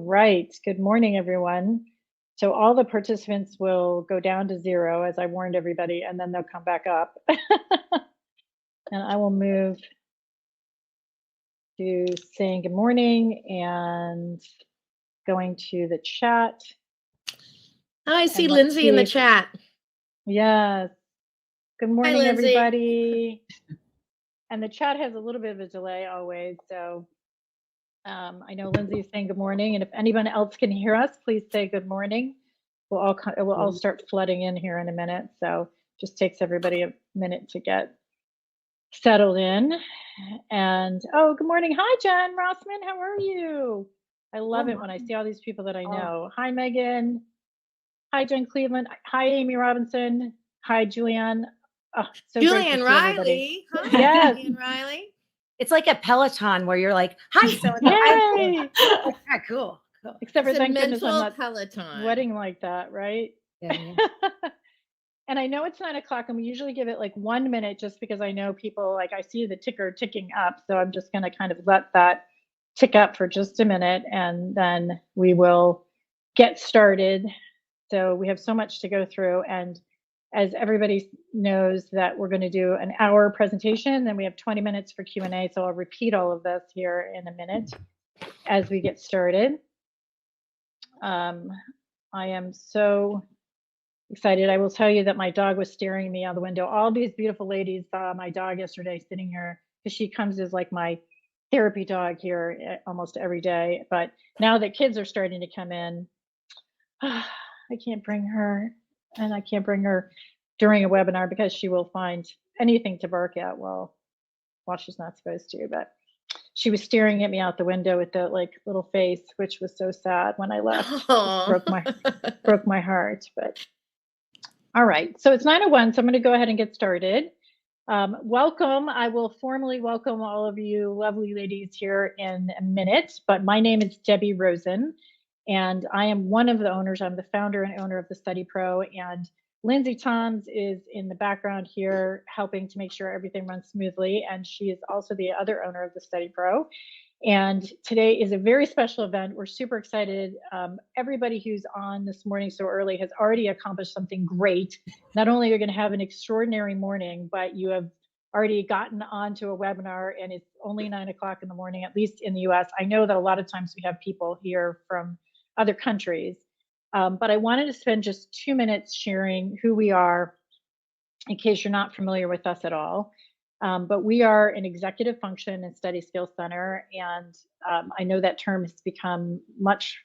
Right. Good morning, everyone. So all the participants will go down to zero, as I warned everybody, and then they'll come back up. And I will move to saying good morning and going to the chat. Oh, I see And let's Lindsay in the see. chat. Yes. Good morning, Lindsay. everybody. And the chat has a little bit of a delay always. So I know Lindsay is saying good morning. And if anyone else can hear us, please say good morning. We'll all start flooding in here in a minute. So just takes everybody a minute to get settled in. And oh, good morning. Hi, Jen Rossman. How are you? I love it when I see all these people that I know. Hi, Megan. Hi, Jen Cleveland. Hi, Amy Robinson. Hi, Julianne. Oh, so Julianne great to see everybody. Riley. Hi, Yes. Julianne Riley. It's like a Peloton where you're like, hi, so Yay! cool. Except for It's a thank goodness I'm mental not Peloton. sweating like that, right? Yeah. And I know it's 9 o'clock, and we usually give it like 1 minute just because I know people, like I see the ticker ticking up. So I'm just going to kind of let that tick up for just a minute, and then we will get started. So we have so much to go through. And as everybody knows that we're going to do an hour presentation, then we have 20 minutes for Q&A. So I'll repeat all of this here in a minute as we get started. I am so excited. I will tell you that my dog was staring at me out the window. All these beautiful ladies saw my dog yesterday sitting here because she comes as like my therapy dog here almost every day. But now that kids are starting to come in, I can't bring her, and I can't bring her during a webinar because she will find anything to bark at while she's not supposed to. But she was staring at me out the window with the like little face, which was so sad when I left. Broke my heart. But all right, so it's 9:01, so I'm going to go ahead and get started. Welcome. I will formally welcome all of you lovely ladies here in a minute, but my name is Debbie Rosen, and I am one of the owners. I'm the founder and owner of the StudyPro, and Lindsay Toms is in the background here helping to make sure everything runs smoothly, and she is also the other owner of the StudyPro. And today is a very special event. We're super excited. Everybody who's on this morning so early has already accomplished something great. Not only are you going to have an extraordinary morning, but you have already gotten onto a webinar, and it's only 9 o'clock in the morning, at least in the US. I know that a lot of times we have people here from other countries, but I wanted to spend just 2 minutes sharing who we are in case you're not familiar with us at all. But we are an executive function and study skills center, and I know that term has become much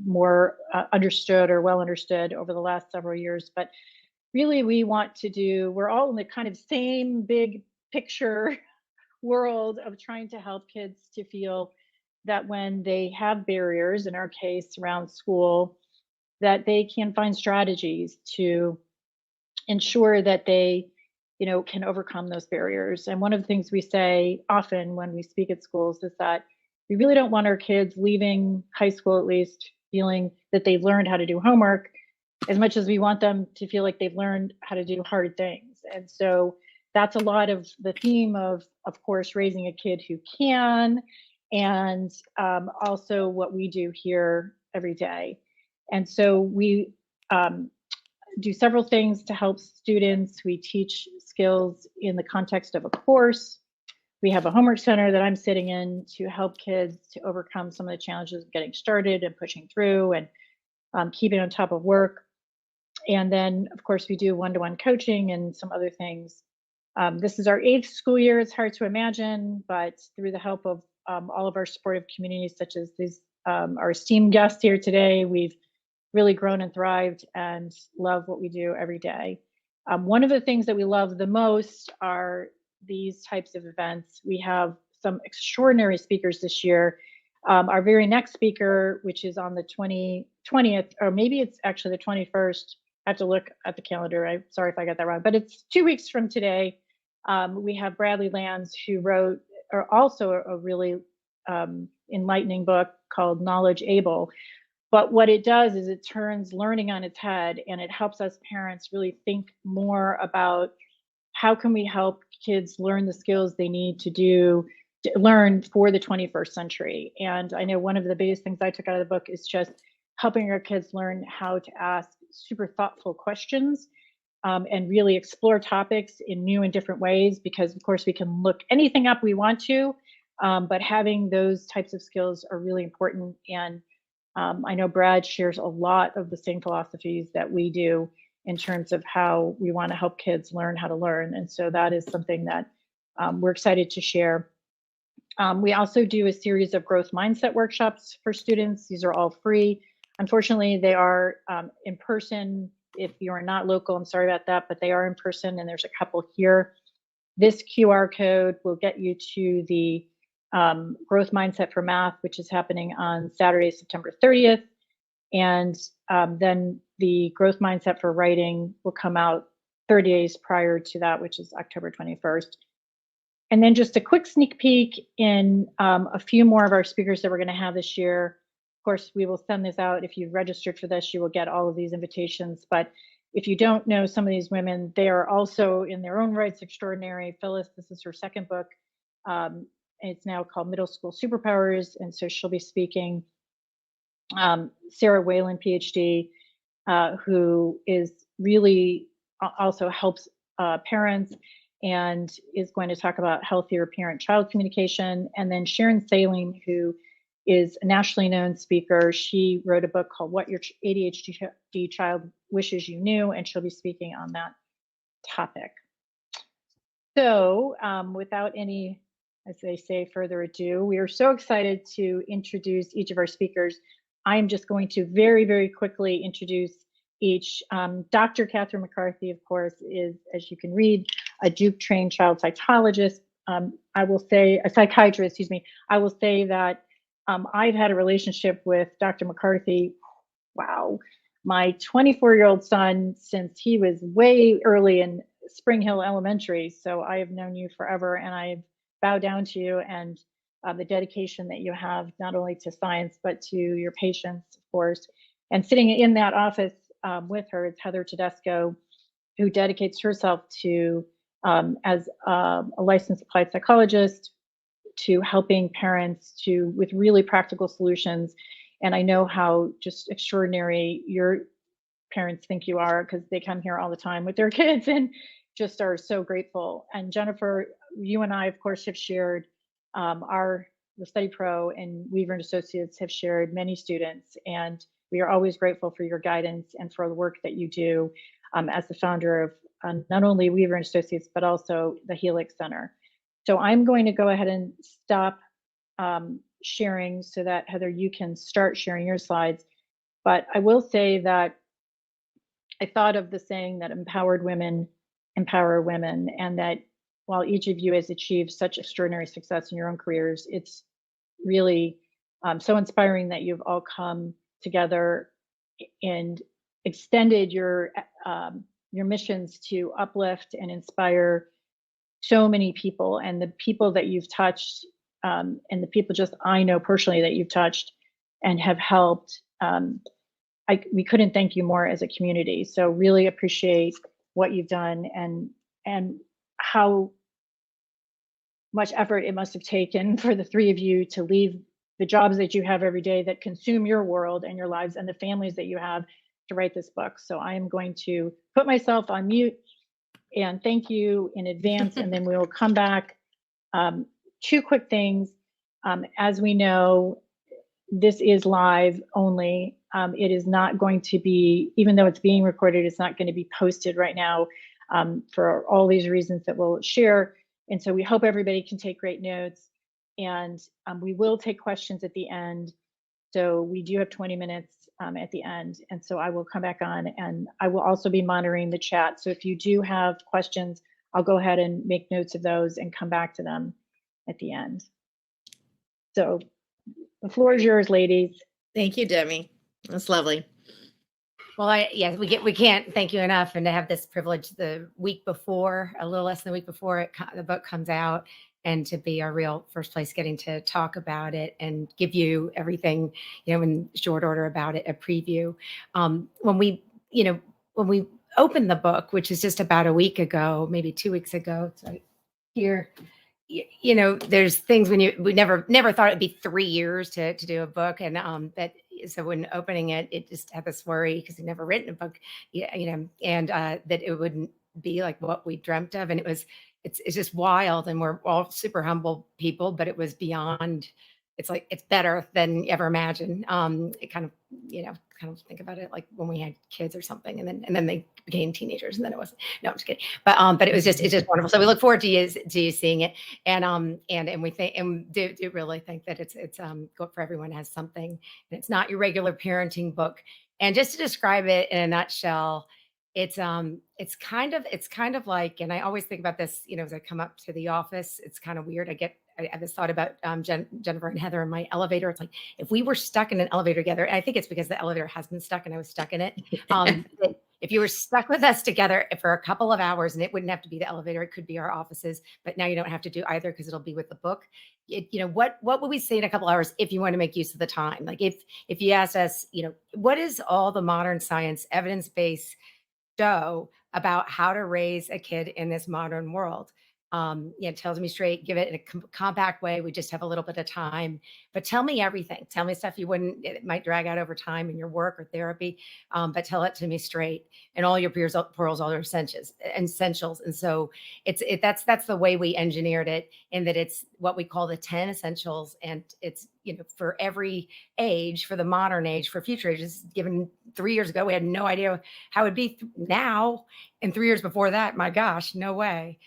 more understood or well understood over the last several years. But really, we're all in the kind of same big picture world of trying to help kids to feel that when they have barriers, in our case around school, that they can find strategies to ensure that they can overcome those barriers. And one of the things we say often when we speak at schools is that we really don't want our kids leaving high school, at least, feeling that they've learned how to do homework as much as we want them to feel like they've learned how to do hard things. And so that's a lot of the theme of course, raising a kid who can, and also what we do here every day. And so we do several things to help students. We teach skills in the context of a course. We have a homework center that I'm sitting in to help kids to overcome some of the challenges of getting started and pushing through and keeping on top of work. And then, of course, we do one-to-one coaching and some other things. This is our 8th school year. It's hard to imagine, but through the help of all of our supportive communities, such as these, our esteemed guests here today, we've really grown and thrived and love what we do every day. One of the things that we love the most are these types of events. We have some extraordinary speakers this year. Our very next speaker, which is on the 20th, or maybe it's actually the 21st. I have to look at the calendar. I'm sorry if I got that wrong, but it's 2 weeks from today. We have Bradley Lands, who wrote also a really enlightening book called Knowledge Able. But what it does is it turns learning on its head, and it helps us parents really think more about how can we help kids learn the skills they need to do learn for the 21st century. And I know one of the biggest things I took out of the book is just helping our kids learn how to ask super thoughtful questions, and really explore topics in new and different ways, because of course we can look anything up we want to, but having those types of skills are really important. And I know Brad shares a lot of the same philosophies that we do in terms of how we want to help kids learn how to learn. And so that is something that we're excited to share. We also do a series of growth mindset workshops for students. These are all free. Unfortunately, they are in person. If you are not local, I'm sorry about that, but they are in person, and there's a couple here. This QR code will get you to the growth mindset for math, which is happening on Saturday, September 30th. And then the growth mindset for writing will come out 30 days prior to that, which is October 21st. And then just a quick sneak peek in a few more of our speakers that we're going to have this year. Of course, we will send this out. If you've registered for this, you will get all of these invitations. But if you don't know some of these women, they are also in their own rights extraordinary. Phyllis, this is her second book. It's now called Middle School Superpowers. And so she'll be speaking. Sarah Whalen, Ph.D., who is really also helps parents and is going to talk about healthier parent-child communication. And then Sharon Saline, who is a nationally known speaker. She wrote a book called What Your ADHD Child Wishes You Knew, and she'll be speaking on that topic. So without any, as they say, further ado, we are so excited to introduce each of our speakers. I'm just going to very, very quickly introduce each. Dr. Catherine McCarthy, of course, is, as you can read, a Duke-trained child psychologist. I will say, a psychiatrist, excuse me. I will say that I've had a relationship with Dr. McCarthy, wow, my 24-year-old son since he was way early in Spring Hill Elementary. So I have known you forever, and I bow down to you and the dedication that you have, not only to science, but to your patients, of course. And sitting in that office with her is Heather Tedesco, who dedicates herself to, as a licensed applied psychologist, to helping parents with really practical solutions. And I know how just extraordinary your parents think you are, because they come here all the time with their kids and just are so grateful. And Jennifer, you and I, of course, have shared the StudyPro and Weaver and Associates have shared many students, and we are always grateful for your guidance and for the work that you do as the founder of not only Weaver and Associates, but also the Helix Center. So I'm going to go ahead and stop sharing so that, Heather, you can start sharing your slides. But I will say that I thought of the saying that empowered women empower women, and that while each of you has achieved such extraordinary success in your own careers, it's really so inspiring that you've all come together and extended your missions to uplift and inspire so many people. And the people that you've touched, and the people just I know personally that you've touched and have helped, we couldn't thank you more as a community. So really appreciate what you've done and how much effort it must have taken for the three of you to leave the jobs that you have every day that consume your world and your lives and the families that you have to write this book. So I am going to put myself on mute and thank you in advance, and then we will come back. Two quick things. As we know, this is live only. It is not going to be, even though it's being recorded, it's not going to be posted right now for all these reasons that we'll share. And so we hope everybody can take great notes, and we will take questions at the end. So we do have 20 minutes at the end. And so I will come back on, and I will also be monitoring the chat. So if you do have questions, I'll go ahead and make notes of those and come back to them at the end. So the floor is yours, ladies. Thank you, Demi. That's lovely. Well, yes, we can't thank you enough, and to have this privilege the week before, a little less than the week before the book comes out, and to be our real first place getting to talk about it and give you everything, in short order about it, a preview. When we opened the book, which is just about a week ago, maybe 2 weeks ago, it's right here, you know, there's things when we never thought it'd be 3 years to do a book. And that, so when opening it, it just had this worry because we'd never written a book, you know, and that it wouldn't be like what we dreamt of. And it's just wild. And we're all super humble people, but it was beyond. It's like, it's better than you ever imagined. It kind of, you know, kind of think about it like when we had kids or something, and then they became teenagers, and then it wasn't. No, I'm just kidding. But it was just, it's just wonderful. So we look forward to you seeing it, and we think, and do really think that it's good for everyone. It has something, and it's not your regular parenting book. And just to describe it in a nutshell, it's kind of like, and I always think about this, you know, as I come up to the office, it's kind of weird. I have this thought about Jennifer and Heather in my elevator. It's like if we were stuck in an elevator together, and I think it's because the elevator has been stuck and I was stuck in it. If you were stuck with us together for a couple of hours, and it wouldn't have to be the elevator, it could be our offices, but now you don't have to do either because it'll be with the book. You know, what would we say in a couple hours if you want to make use of the time? Like if you asked us, you know, what is all the modern science evidence-based show about how to raise a kid in this modern world? Yeah, it tells me straight, give it in a compact way. We just have a little bit of time, but tell me everything. Tell me stuff it might drag out over time in your work or therapy, but tell it to me straight, and all your pearls, all your essentials. And so that's the way we engineered it, in that it's what we call the 10 essentials. And it's, you know, for every age, for the modern age, for future ages. Given 3 years ago, we had no idea how it'd be now. And 3 years before that, my gosh, no way.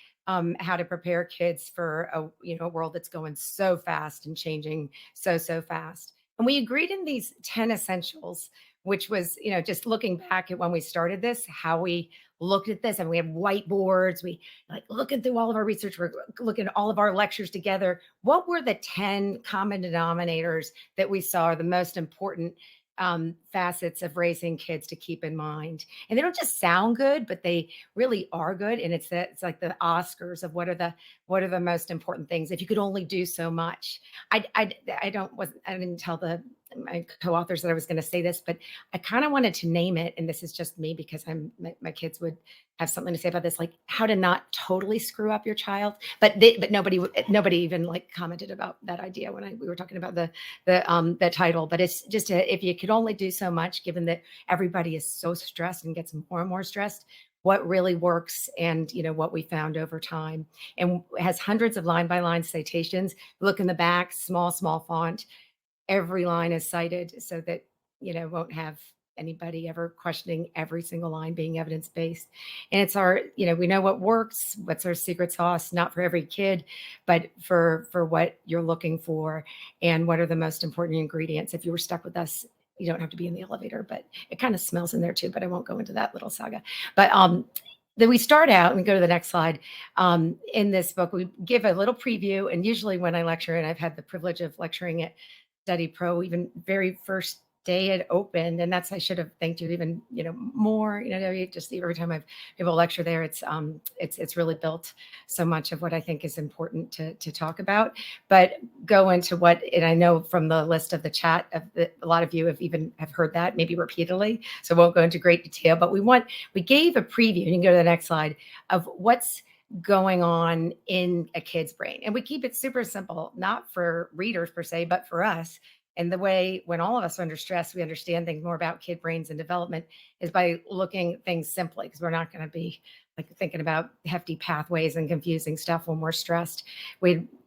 How to prepare kids for a world that's going so fast and changing so fast. And we agreed in these 10 essentials, which was, you know, just looking back at when we started this, how we looked at this, and we had whiteboards. We like looking through all of our research, we're looking at all of our lectures together. What were the 10 common denominators that we saw are the most important facets of raising kids to keep in mind? And they don't just sound good, but they really are good. And it's like the Oscars of what are the most important things. If you could only do so much. I didn't tell my co-authors that I was going to say this, but I kind of wanted to name it. And this is just me because my kids would have something to say about this, like how to not totally screw up your child. But nobody even like commented about that idea when we were talking about the title. But it's just if you could only do so much, given that everybody is so stressed and gets more and more stressed, what really works, and you know what we found over time. And it has hundreds of line by line citations. Look in the back, small font. Every line is cited so that, you know, won't have anybody ever questioning every single line being evidence-based. And it's our, you know, we know what works, what's our secret sauce, not for every kid, but for what you're looking for, and what are the most important ingredients. If you were stuck with us, you don't have to be in the elevator, but it kind of smells in there too, but I won't go into that little saga. But then we start out, and we go to the next slide. In this book, we give a little preview, and usually when I lecture, and I've had the privilege of lecturing at StudyPro, even very first day it opened, and I should have thanked you even, you know, more, you know, just every time I've able to lecture there, it's really built so much of what I think is important to talk about. But go into what, and I know from the list of the chat a lot of you have heard that maybe repeatedly, so won't go into great detail, but we gave a preview, you can go to the next slide, of what's going on in a kid's brain. And we keep it super simple, not for readers per se, but for us. And the way, when all of us are under stress, we understand things more about kid brains and development, is by looking at things simply, because we're not going to be like thinking about hefty pathways and confusing stuff when we're stressed.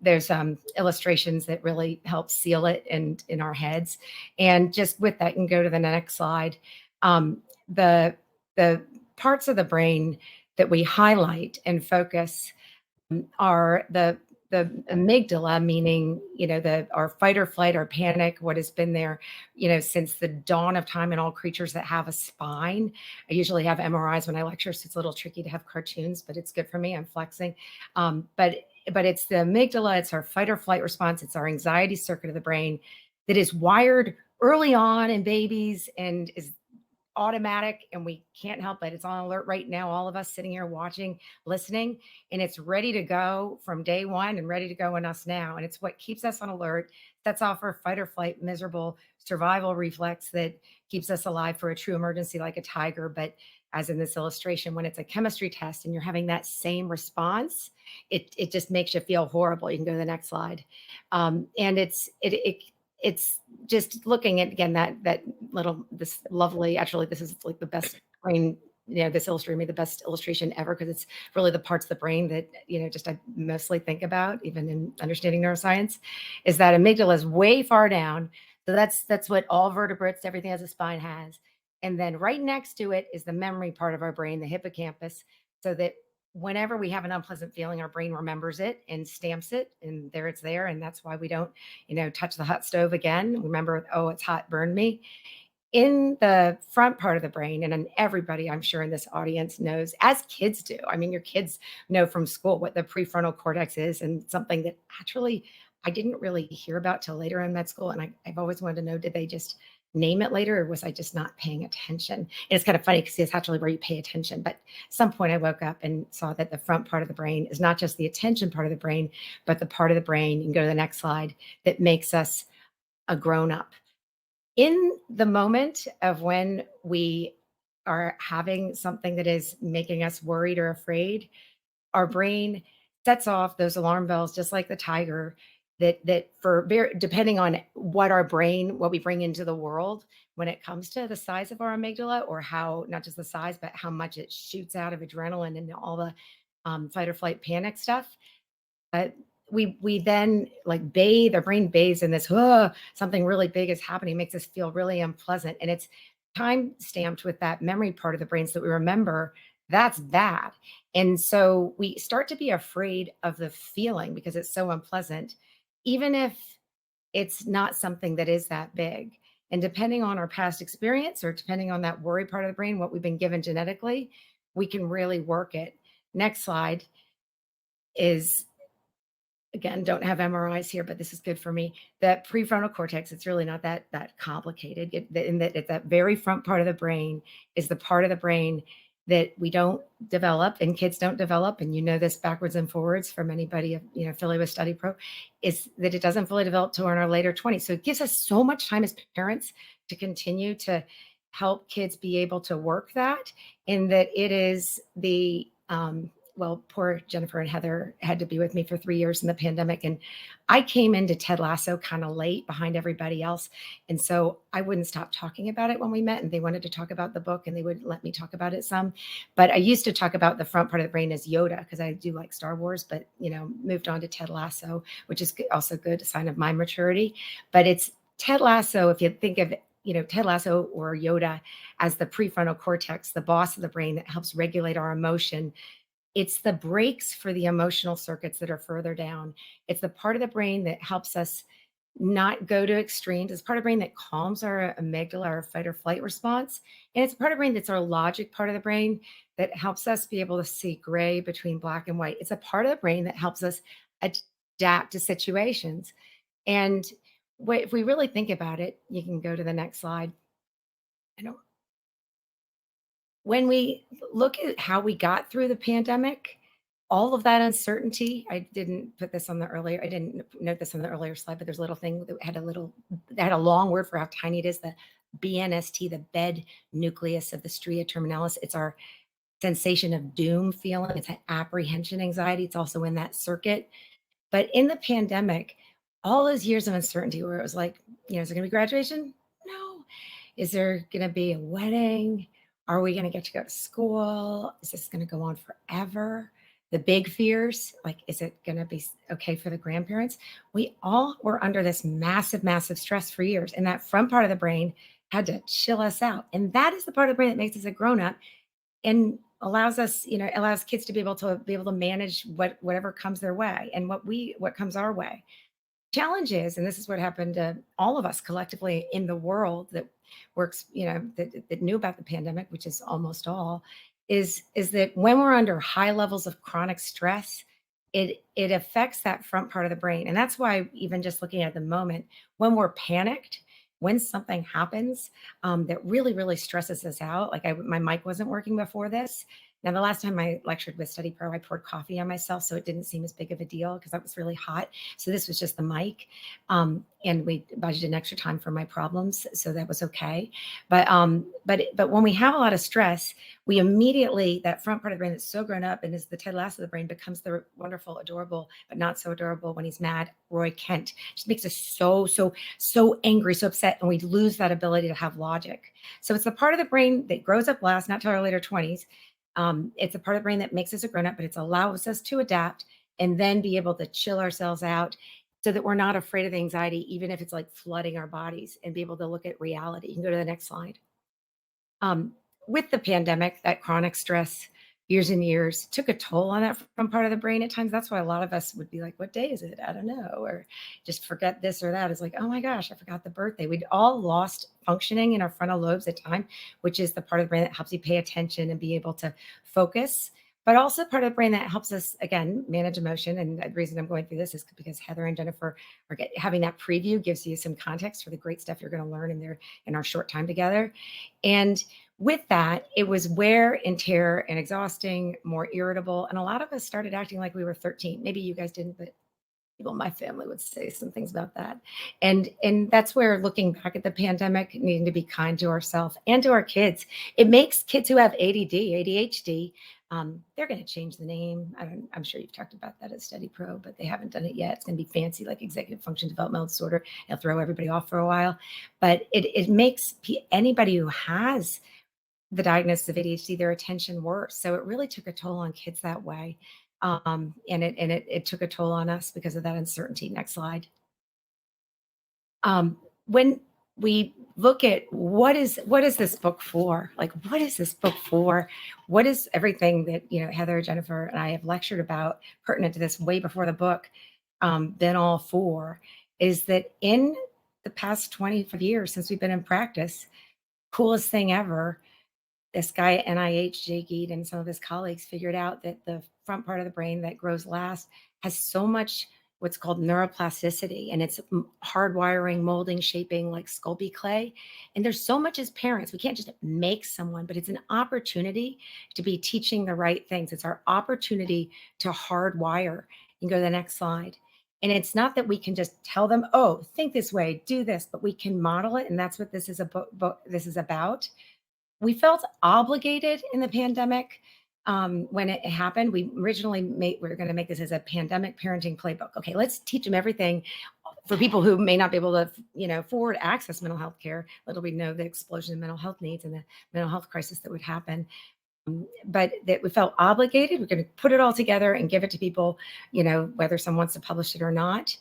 There's illustrations that really help seal it in our heads. And just with that, you can go to the next slide. The parts of the brain that we highlight and focus are the amygdala, meaning, you know, our fight or flight or panic, what has been there, you know, since the dawn of time in all creatures that have a spine. I usually have MRIs when I lecture, so it's a little tricky to have cartoons, but it's good for me. I'm flexing. But it's the amygdala, it's our fight or flight response, it's our anxiety circuit of the brain that is wired early on in babies and is automatic, and we can't help it. It's on alert right now, all of us sitting here watching, listening, and it's ready to go from day one and ready to go in us now. And it's what keeps us on alert, sets off our fight or flight, miserable survival reflex that keeps us alive for a true emergency like a tiger. But as in this illustration, when it's a chemistry test and you're having that same response, it just makes you feel horrible. You can go to the next slide. And it's just looking at, again, this lovely, actually, this is like the best brain, this illustrator made the best illustration ever, because it's really the parts of the brain that, just I mostly think about, even in understanding neuroscience, is that amygdala is way far down. So that's what all vertebrates, everything has a spine has. And then right next to it is the memory part of our brain, the hippocampus, so that whenever we have an unpleasant feeling, our brain remembers it and stamps it, and there it's there. And that's why we don't, touch the hot stove again. Remember, oh, it's hot, burn me. In the front part of the brain, and everybody I'm sure in this audience knows, as kids do. I mean, your kids know from school what the prefrontal cortex is, and something that actually I didn't really hear about till later in med school. And I've always wanted to know, did they just name it later, or was I just not paying attention? And it's kind of funny because it's actually where you pay attention. But at some point I woke up and saw that the front part of the brain is not just the attention part of the brain, but the part of the brain, you can go to the next slide, that makes us a grown-up. In the moment of when we are having something that is making us worried or afraid, our brain sets off those alarm bells, just like the tiger, depending on what we bring into the world, when it comes to the size of our amygdala, or how, not just the size, but how much it shoots out of adrenaline and all the fight or flight panic stuff. We then like bathe, our brain bathes in this, something really big is happening, makes us feel really unpleasant. And it's time stamped with that memory part of the brain, so that we remember that's bad. And so we start to be afraid of the feeling because it's so unpleasant, even if it's not something that is that big. And depending on our past experience, or depending on that worry part of the brain, what we've been given genetically, we can really work it. Next slide is, again, don't have MRIs here, but this is good for me. That prefrontal cortex, it's really not that complicated. In that it's that very front part of the brain is the part of the brain that we don't develop, and kids don't develop. And this backwards and forwards from anybody, affiliated with StudyPro, is that it doesn't fully develop till we're in our later 20s. So it gives us so much time as parents to continue to help kids be able to work that, in that it is the, well, poor Jennifer and Heather had to be with me for 3 years in the pandemic. And I came into Ted Lasso kind of late behind everybody else. And so I wouldn't stop talking about it when we met, and they wanted to talk about the book, and they would let me talk about it some. But I used to talk about the front part of the brain as Yoda, because I do like Star Wars, but, moved on to Ted Lasso, which is also good, a sign of my maturity. But it's Ted Lasso, if you think of Ted Lasso or Yoda as the prefrontal cortex, the boss of the brain that helps regulate our emotion. It's the brakes for the emotional circuits that are further down. It's the part of the brain that helps us not go to extremes. It's part of the brain that calms our amygdala, our fight or flight response. And it's part of the brain that's our logic part of the brain that helps us be able to see gray between black and white. It's a part of the brain that helps us adapt to situations. And if we really think about it, you can go to the next slide. When we look at how we got through the pandemic, all of that uncertainty, I didn't note this on the earlier slide, but there's a little thing that had a long word for how tiny it is, the BNST, the bed nucleus of the stria terminalis. It's our sensation of doom feeling. It's an apprehension anxiety. It's also in that circuit. But in the pandemic, all those years of uncertainty where it was like, is there going to be graduation? No. Is there going to be a wedding? Are we going to get to go to school? Is this going to go on forever? The big fears, like, is it going to be okay for the grandparents? We all were under this massive, massive stress for years. And that front part of the brain had to chill us out. And that is the part of the brain that makes us a grown-up and allows us, allows kids to be able to manage whatever comes their way and what comes our way. Challenge is, and this is what happened to all of us collectively in the world that works, that knew about the pandemic, which is almost all, is that when we're under high levels of chronic stress, it affects that front part of the brain. And that's why, even just looking at the moment, when we're panicked, when something happens that really, really stresses us out, like my mic wasn't working before this, Now, the last time I lectured with StudyPro, I poured coffee on myself, so it didn't seem as big of a deal because that was really hot. So this was just the mic, and we budgeted extra time for my problems, so that was okay. But when we have a lot of stress, we immediately, that front part of the brain that's so grown up and is the Ted Lasso of the brain, becomes the wonderful, adorable, but not so adorable when he's mad, Roy Kent. Just makes us so angry, so upset, and we lose that ability to have logic. So it's the part of the brain that grows up last, not till our later 20s. It's a part of the brain that makes us a grown up, but it allows us to adapt and then be able to chill ourselves out so that we're not afraid of anxiety, even if it's like flooding our bodies, and be able to look at reality. You can go to the next slide. With the pandemic, that chronic stress, years and years, took a toll on that front part of the brain at times. That's why a lot of us would be like, what day is it? I don't know. Or just forget this or that. It's like, oh my gosh, I forgot the birthday. We'd all lost functioning in our frontal lobes at time, which is the part of the brain that helps you pay attention and be able to focus, but also part of the brain that helps us, again, manage emotion. And the reason I'm going through this is because Heather and Jennifer are having that preview gives you some context for the great stuff you're going to learn in our short time together. And with that, it was wear and tear and exhausting, more irritable. And a lot of us started acting like we were 13. Maybe you guys didn't, but people in my family would say some things about that. And that's where, looking back at the pandemic, needing to be kind to ourselves and to our kids, it makes kids who have ADD, ADHD, they're going to change the name. I'm sure you've talked about that at StudyPro, but they haven't done it yet. It's going to be fancy, like executive function developmental disorder. It'll throw everybody off for a while. But it makes anybody who has the diagnosis of ADHD, their attention worse. So it really took a toll on kids that way. And it took a toll on us because of that uncertainty. Next slide. When we look at what is this book for? Like, what is this book for? What is everything that, Heather, Jennifer, and I have lectured about pertinent to this way before the book, been all for, is that in the past 25 years since we've been in practice, coolest thing ever, this guy at NIH, Jay Geed, and some of his colleagues figured out that the front part of the brain that grows last has so much what's called neuroplasticity, and it's hardwiring, molding, shaping like Sculpey clay. And there's so much as parents, we can't just make someone, but it's an opportunity to be teaching the right things. It's our opportunity to hardwire. You can go to the next slide. And it's not that we can just tell them, oh, think this way, do this, but we can model it. And that's what this is about. We felt obligated in the pandemic when it happened. We originally we were going to make this as a pandemic parenting playbook. Okay, let's teach them everything for people who may not be able to, afford access mental health care. Little we know the explosion in mental health needs and the mental health crisis that would happen. But that we felt obligated. We're going to put it all together and give it to people, whether someone wants to publish it or not.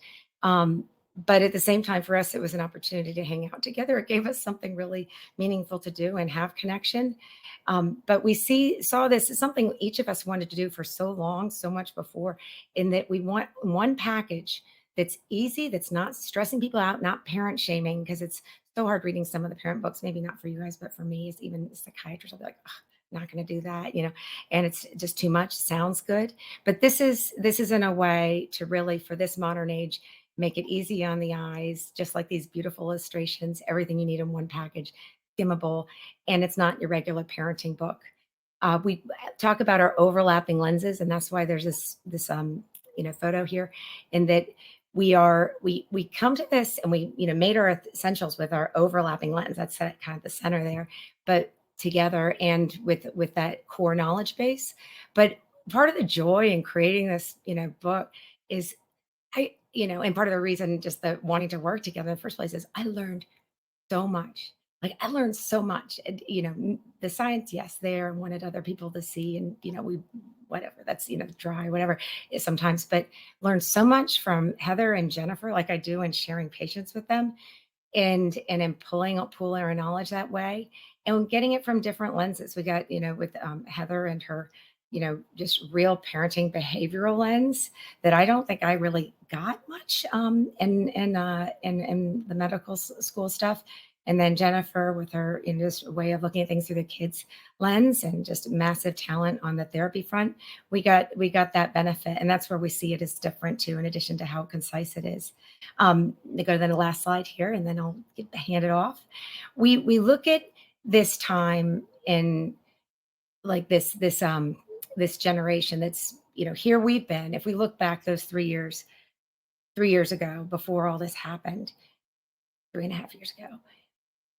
But at the same time, for us, it was an opportunity to hang out together. It gave us something really meaningful to do and have connection. But we saw this as something each of us wanted to do for so long, so much before, in that we want one package that's easy, that's not stressing people out, not parent shaming, because it's so hard reading some of the parent books, maybe not for you guys, but for me, as even psychiatrists, I'll be like, not going to do that, and it's just too much. Sounds good. But this is in a way to really, for this modern age, make it easy on the eyes, just like these beautiful illustrations, everything you need in one package, skimmable, and it's not your regular parenting book. We talk about our overlapping lenses, and that's why there's this photo here, in that we come to this and we made our essentials with our overlapping lens. That's kind of the center there, but together and with that core knowledge base. But part of the joy in creating this book is and part of the reason just the wanting to work together in the first place is I learned so much. Like I learned so much, and, the science, yes, there, wanted other people to see, and, whatever, that's, dry, whatever sometimes, but learned so much from Heather and Jennifer, like I do, and sharing patients with them, and in pooling our knowledge that way, and getting it from different lenses. We got, with Heather and her, just real parenting behavioral lens that I don't think I really got much in the medical school stuff. And then Jennifer with her just way of looking at things through the kids' lens, and just massive talent on the therapy front. We got that benefit, and that's where we see it as different too, in addition to how concise it is. They go to the last slide here, and then I'll hand it off. We look at this time in like this generation that's, here we've been. If we look back those 3 years ago, before all this happened, 3.5 years ago,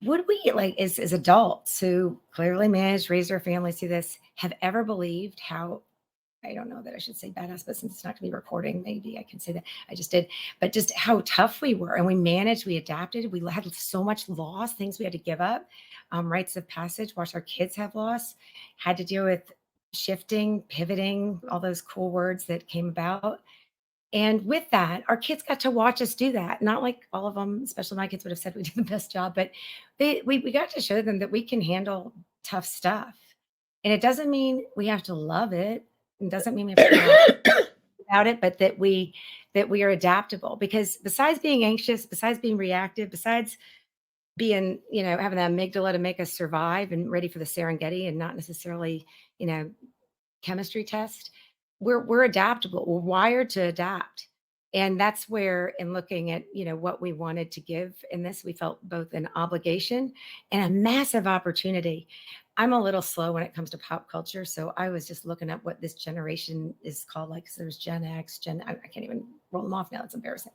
would we, like, as adults who clearly managed, raised our families through this, have ever believed how, I don't know that I should say badass, but since it's not going to be recording, maybe I can say that I just did, but just how tough we were, and we managed, we adapted, we had so much loss, things we had to give up, rites of passage, watched our kids have loss, had to deal with shifting, pivoting, all those cool words that came about. And with that, our kids got to watch us do that. Not like all of them, especially my kids, would have said we did the best job, but we got to show them that we can handle tough stuff. And it doesn't mean we have to love it. It doesn't mean we have to know about it, but that we are adaptable. Because besides being anxious, besides being reactive, besides being, having that amygdala to make us survive and ready for the Serengeti and not necessarily, chemistry test, we're adaptable. We're wired to adapt. And that's where, in looking at, what we wanted to give in this, we felt both an obligation and a massive opportunity. I'm a little slow when it comes to pop culture. So I was just looking at what this generation is called. Like, so there's Gen X, I can't even roll them off now. It's embarrassing.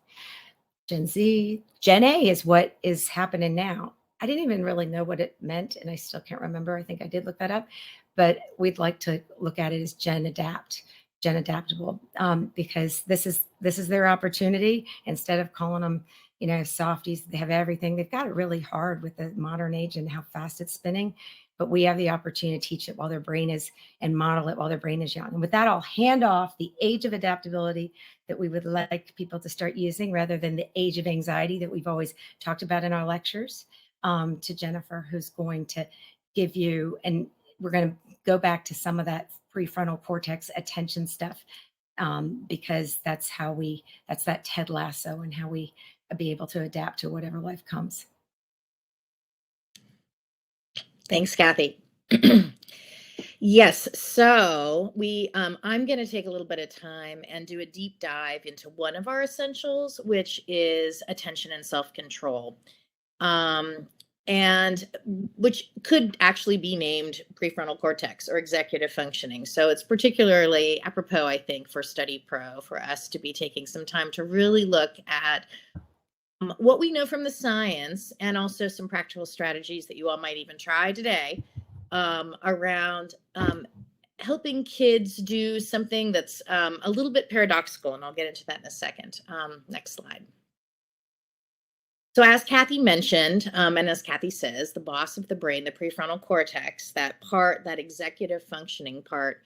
Gen Z, Gen A is what is happening now. I didn't even really know what it meant, and I still can't remember. I think I did look that up, but we'd like to look at it as Gen adaptable, because this is their opportunity. Instead of calling them, softies, they have everything. They've got it really hard with the modern age and how fast it's spinning. But we have the opportunity to teach it while their brain is, and model it while their brain is young. And with that, I'll hand off the age of adaptability that we would like people to start using, rather than the age of anxiety that we've always talked about in our lectures, to Jennifer, who's going to give you, and we're going to go back to some of that prefrontal cortex attention stuff, because that's that Ted Lasso, and how we be able to adapt to whatever life comes. Thanks, Kathy. Yes, so I'm going to take a little bit of time and do a deep dive into one of our essentials, which is attention and self-control, and which could actually be named prefrontal cortex or executive functioning. So it's particularly apropos, I think, for StudyPro, for us to be taking some time to really look at what we know from the science, and also some practical strategies that you all might even try today, around helping kids do something that's a little bit paradoxical, and I'll get into that in a second. Next slide. So as Kathy mentioned, and as Kathy says, the boss of the brain, the prefrontal cortex, that executive functioning part,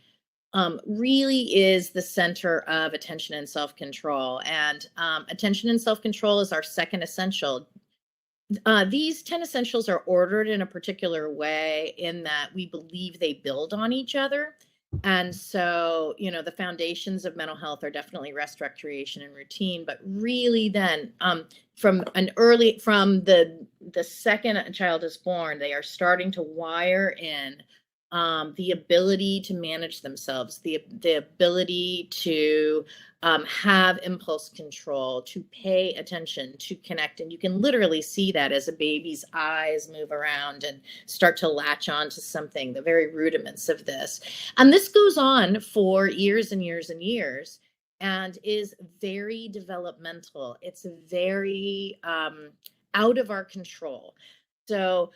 really is the center of attention and self-control. And attention and self-control is our second essential. These 10 essentials are ordered in a particular way, in that we believe they build on each other. And so, the foundations of mental health are definitely rest, recreation, and routine. But really, then, from the second a child is born, they are starting to wire in the ability to manage themselves, the ability to have impulse control, to pay attention, to connect. And you can literally see that as a baby's eyes move around and start to latch on to something, the very rudiments of this. And this goes on for years and years and years, and is very developmental. It's very out of our control. So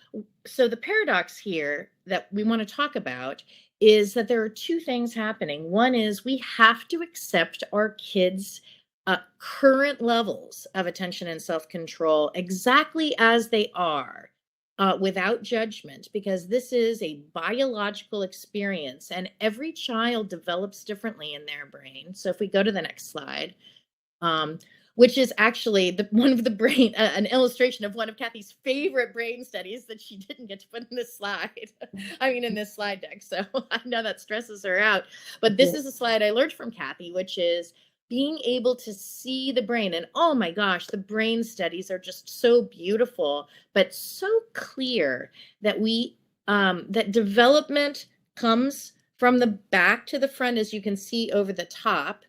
the paradox here that we want to talk about is that there are two things happening. One is we have to accept our kids' current levels of attention and self-control exactly as they are, without judgment, because this is a biological experience, and every child develops differently in their brain. So if we go to the next slide, which is actually an illustration of one of Kathy's favorite brain studies that she didn't get to put in this slide. In this slide deck. So I know that stresses her out. But this is a slide I learned from Kathy, which is being able to see the brain. And oh my gosh, the brain studies are just so beautiful, but so clear that that development comes from the back to the front, as you can see over the top.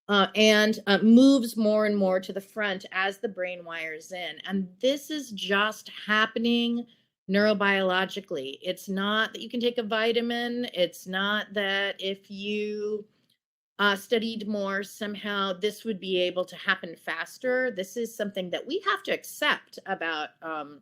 And moves more and more to the front as the brain wires in. And this is just happening neurobiologically. It's not that you can take a vitamin. It's not that if you studied more, somehow this would be able to happen faster. This is something that we have to accept about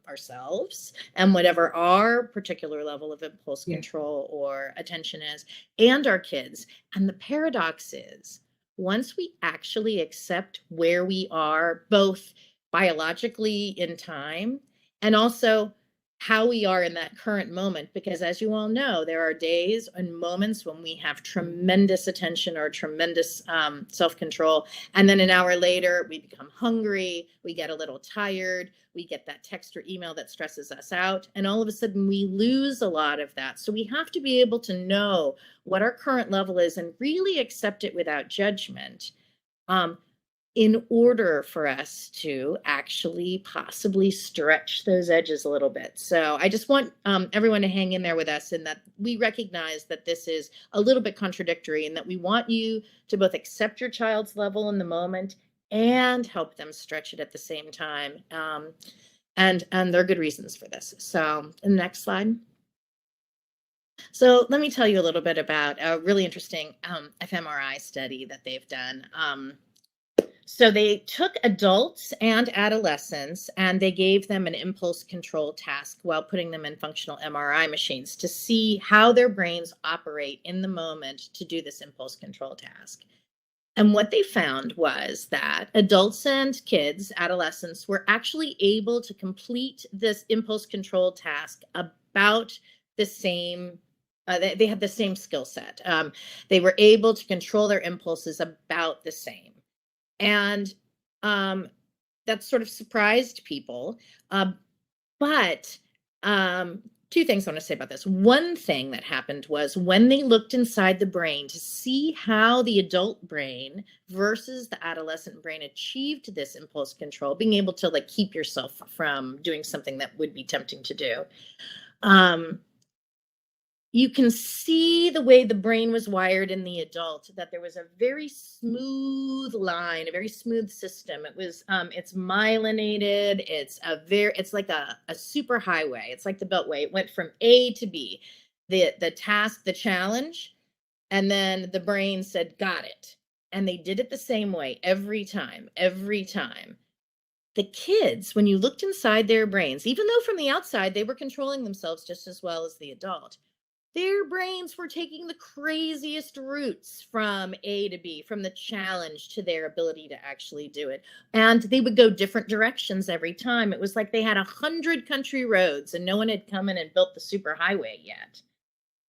ourselves and whatever our particular level of impulse control or attention is, and our kids. And the paradox is, once we actually accept where we are, both biologically in time and also how we are in that current moment, because as you all know, there are days and moments when we have tremendous attention or tremendous self-control, and then an hour later we become hungry, we get a little tired, we get that text or email that stresses us out, and all of a sudden we lose a lot of that. So we have to be able to know what our current level is and really accept it without judgment, in order for us to actually possibly stretch those edges a little bit. So I just want everyone to hang in there with us, and that we recognize that this is a little bit contradictory, and that we want you to both accept your child's level in the moment and help them stretch it at the same time. And there are good reasons for this. So the next slide. So let me tell you a little bit about a really interesting fMRI study that they've done. So they took adults and adolescents and they gave them an impulse control task while putting them in functional MRI machines to see how their brains operate in the moment to do this impulse control task. And what they found was that adults and kids, adolescents, were actually able to complete this impulse control task about the same. They had the same skill set. They were able to control their impulses about the same. And that sort of surprised people. But two things I want to say about this. One thing that happened was when they looked inside the brain to see how the adult brain versus the adolescent brain achieved this impulse control, being able to like keep yourself from doing something that would be tempting to do. You can see the way the brain was wired in the adult, that there was a very smooth line, a very smooth system. It was, it's myelinated. It's like a super highway. It's like the Beltway. It went from A to B, the task, the challenge, and then the brain said, got it. And they did it the same way every time. The kids, when you looked inside their brains, even though from the outside they were controlling themselves just as well as the adult, their brains were taking the craziest routes from A to B, from the challenge to their ability to actually do it. And they would go different directions every time. It was like they had 100 country roads and no one had come in and built the super highway yet.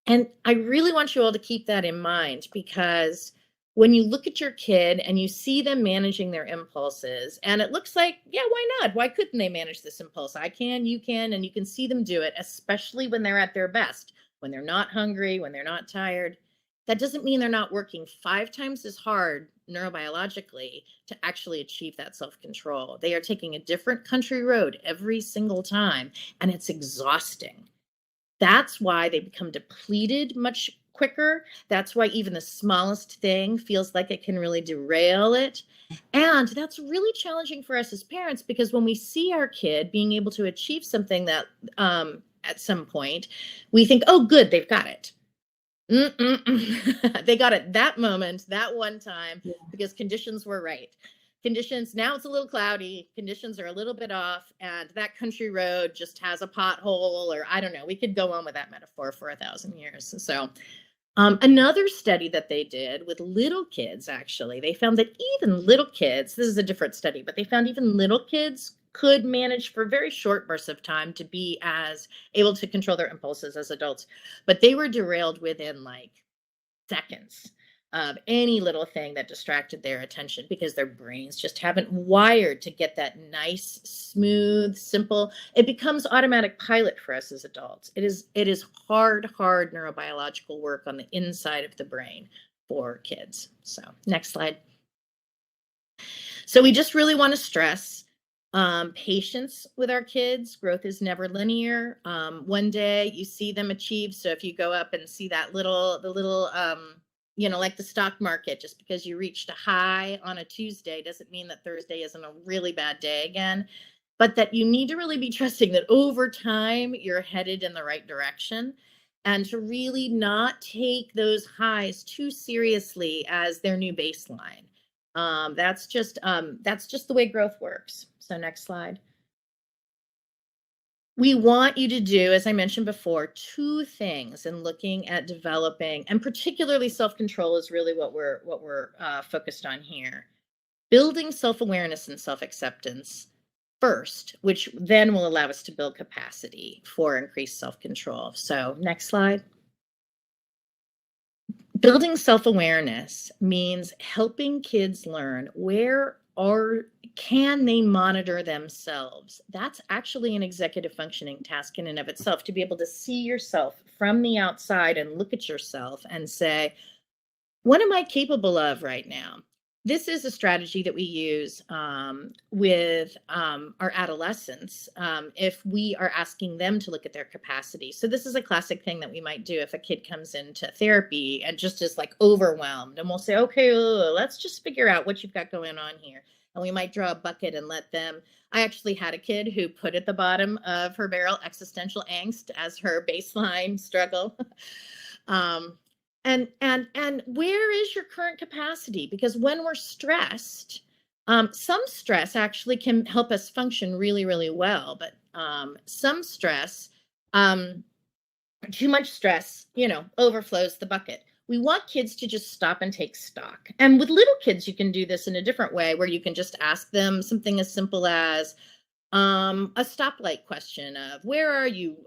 And I really want you all to keep that in mind, because when you look at your kid and you see them managing their impulses, and it looks like, yeah, why not? Why couldn't they manage this impulse? I can, you can, and you can see them do it, especially when they're at their best. When they're not hungry, when they're not tired. That doesn't mean they're not working 5 times as hard neurobiologically to actually achieve that self-control. They are taking a different country road every single time, and it's exhausting. That's why they become depleted much quicker. That's why even the smallest thing feels like it can really derail it. And that's really challenging for us as parents, because when we see our kid being able to achieve something that at some point, we think, oh, good, they've got it. They got it that moment, that one time, because conditions were right. Conditions, now it's a little cloudy, conditions are a little bit off, and that country road just has a pothole, or I don't know, we could go on with that metaphor for 1,000 years. So another study that they did with little kids, actually, they found that even little kids, this is a different study, but they found even little kids could manage for very short bursts of time to be as able to control their impulses as adults, but they were derailed within like seconds of any little thing that distracted their attention, because their brains just haven't wired to get that nice, smooth, simple. It becomes automatic pilot for us as adults. It is hard neurobiological work on the inside of the brain for kids. So next slide. So we just really want to stress patience with our kids. Growth is never linear. One day you see them achieve. So if you go up and see that like the stock market, just because you reached a high on a Tuesday doesn't mean that Thursday isn't a really bad day again. but that you need to really be trusting that over time you're headed in the right direction, and to really not take those highs too seriously as their new baseline. That's just the way growth works. So next slide. We want you to do, as I mentioned before, two things in looking at developing, and particularly self-control is really what we're focused on here. Building self-awareness and self-acceptance first, which then will allow us to build capacity for increased self-control. So next slide. Building self-awareness means helping kids learn can they monitor themselves. That's actually an executive functioning task in and of itself, to be able to see yourself from the outside and look at yourself and say, what am I capable of right now? This is a strategy that we use with our adolescents if we are asking them to look at their capacity. So this is a classic thing that we might do if a kid comes into therapy and just is like overwhelmed, and we'll say, okay, let's just figure out what you've got going on here. And we might draw a bucket and let them. I actually had a kid who put at the bottom of her barrel existential angst as her baseline struggle. And where is your current capacity? Because when we're stressed, some stress actually can help us function really, really well. But some stress, too much stress, overflows the bucket. We want kids to just stop and take stock. And with little kids, you can do this in a different way, where you can just ask them something as simple as a stoplight question of, where are you,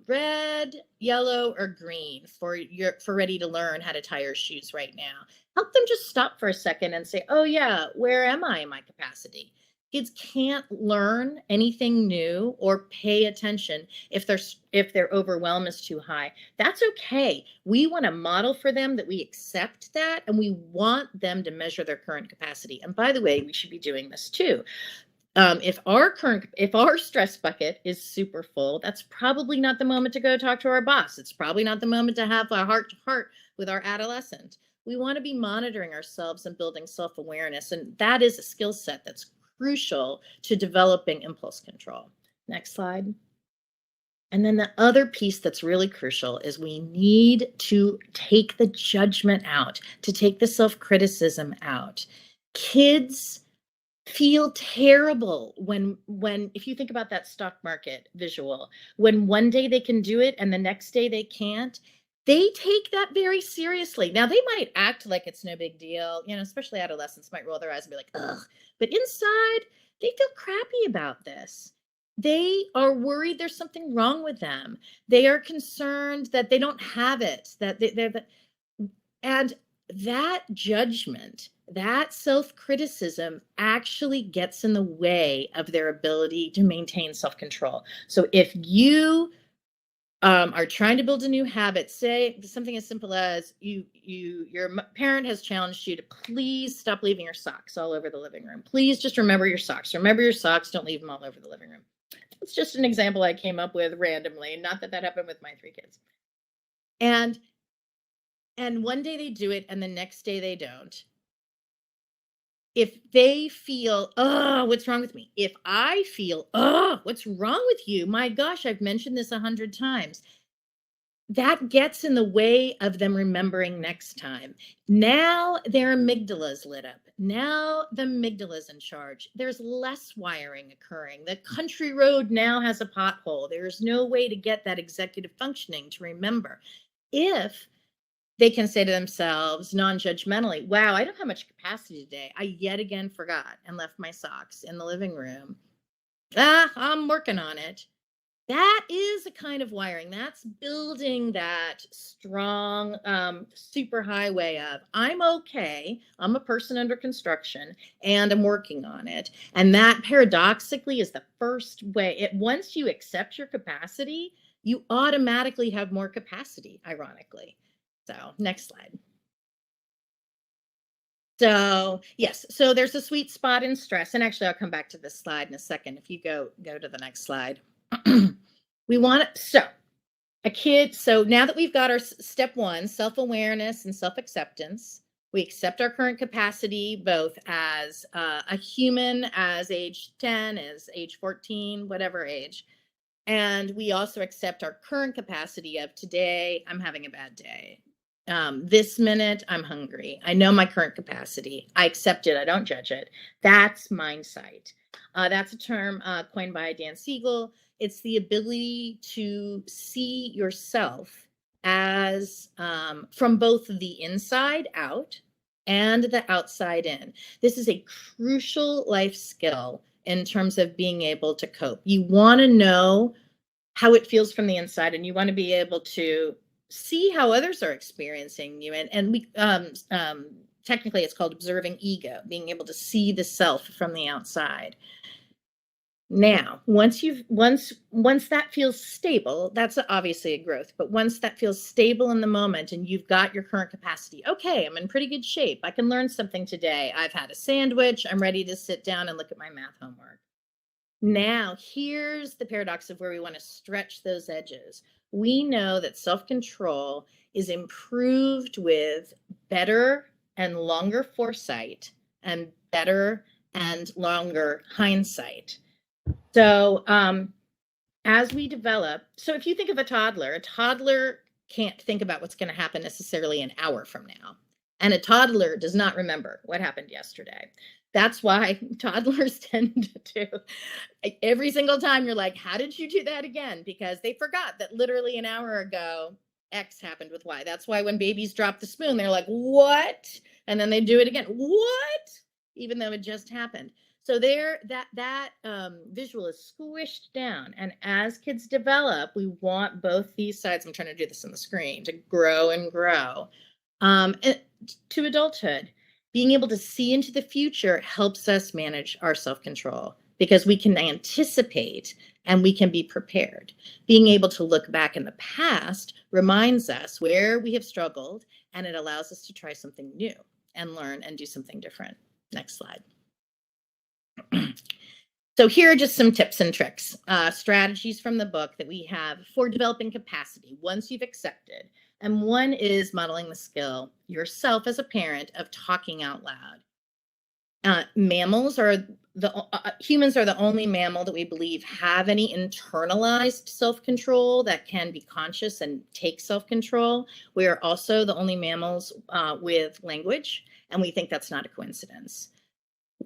red, yellow, or green for ready to learn how to tie your shoes right now? Help them just stop for a second and say, oh yeah, where am I in my capacity? Kids can't learn anything new or pay attention if their overwhelm is too high. That's okay. We want to model for them that we accept that, and we want them to measure their current capacity. And by the way, we should be doing this too. If our stress bucket is super full, that's probably not the moment to go talk to our boss. It's probably not the moment to have a heart to heart with our adolescent. We want to be monitoring ourselves and building self-awareness. And that is a skill set that's crucial to developing impulse control. Next slide. And then the other piece that's really crucial is we need to take the judgment out, to take the self-criticism out. Kids feel terrible when if you think about that stock market visual, when one day they can do it and the next day they can't, they take that very seriously. Now, they might act like it's no big deal, especially adolescents might roll their eyes and be like, ugh, but inside they feel crappy about this. They are worried there's something wrong with them. They are concerned that they don't have it, and that judgment, that self-criticism actually gets in the way of their ability to maintain self-control. So if you are trying to build a new habit, say something as simple as your parent has challenged you to please stop leaving your socks all over the living room. Please just remember your socks. Remember your socks. Don't leave them all over the living room. It's just an example I came up with randomly. Not that happened with my 3 kids. And one day they do it and the next day they don't. If they feel, oh, what's wrong with me? If I feel, oh, what's wrong with you? My gosh, I've mentioned this 100 times. That gets in the way of them remembering next time. Now their amygdala's lit up. Now the amygdala's in charge. There's less wiring occurring. The country road now has a pothole. There's no way to get that executive functioning to remember. If they can say to themselves non-judgmentally, wow, I don't have much capacity today. I yet again forgot and left my socks in the living room. I'm working on it. That is a kind of wiring. That's building that strong superhighway of, I'm okay. I'm a person under construction and I'm working on it. And that paradoxically is the first way. Once you accept your capacity, you automatically have more capacity, ironically. So next slide. So yes, so there's a sweet spot in stress. And actually, I'll come back to this slide in a second. If you go to the next slide. We want it. So now that we've got our step 1, self-awareness and self-acceptance, We accept our current capacity, both as a human, as age 10, as age 14, whatever age. And we also accept our current capacity of today, I'm having a bad day. This minute, I'm hungry. I know my current capacity. I accept it. I don't judge it. That's mindsight. That's a term coined by Dan Siegel. It's the ability to see yourself as from both the inside out and the outside in. This is a crucial life skill in terms of being able to cope. You want to know how it feels from the inside, and you want to be able to see how others are experiencing you. And we technically it's called observing ego, being able to see the self from the outside. Now, once that feels stable, that's obviously a growth, but once that feels stable in the moment and you've got your current capacity, okay, I'm in pretty good shape. I can learn something today. I've had a sandwich. I'm ready to sit down and look at my math homework. Now, here's the paradox of where we want to stretch those edges. We know that self-control is improved with better and longer foresight and better and longer hindsight. So as we develop, so if you think of a toddler can't think about what's going to happen necessarily an hour from now. And a toddler does not remember what happened yesterday. That's why toddlers tend to, every single time you're like, how did you do that again? Because they forgot that literally an hour ago, X happened with Y. That's why when babies drop the spoon, they're like, what? And then they do it again. What? Even though it just happened. So there, that visual is squished down. And as kids develop, we want both these sides, I'm trying to do this on the screen, to grow and grow. And to adulthood, being able to see into the future helps us manage our self-control because we can anticipate and we can be prepared. Being able to look back in the past reminds us where we have struggled, and it allows us to try something new and learn and do something different. Next slide. So here are just some tips and tricks, strategies from the book that we have for developing capacity once you've accepted. And one is modeling the skill yourself as a parent of talking out loud. Humans are the only mammal that we believe have any internalized self-control that can be conscious and take self-control. We are also the only mammals with language, and we think that's not a coincidence.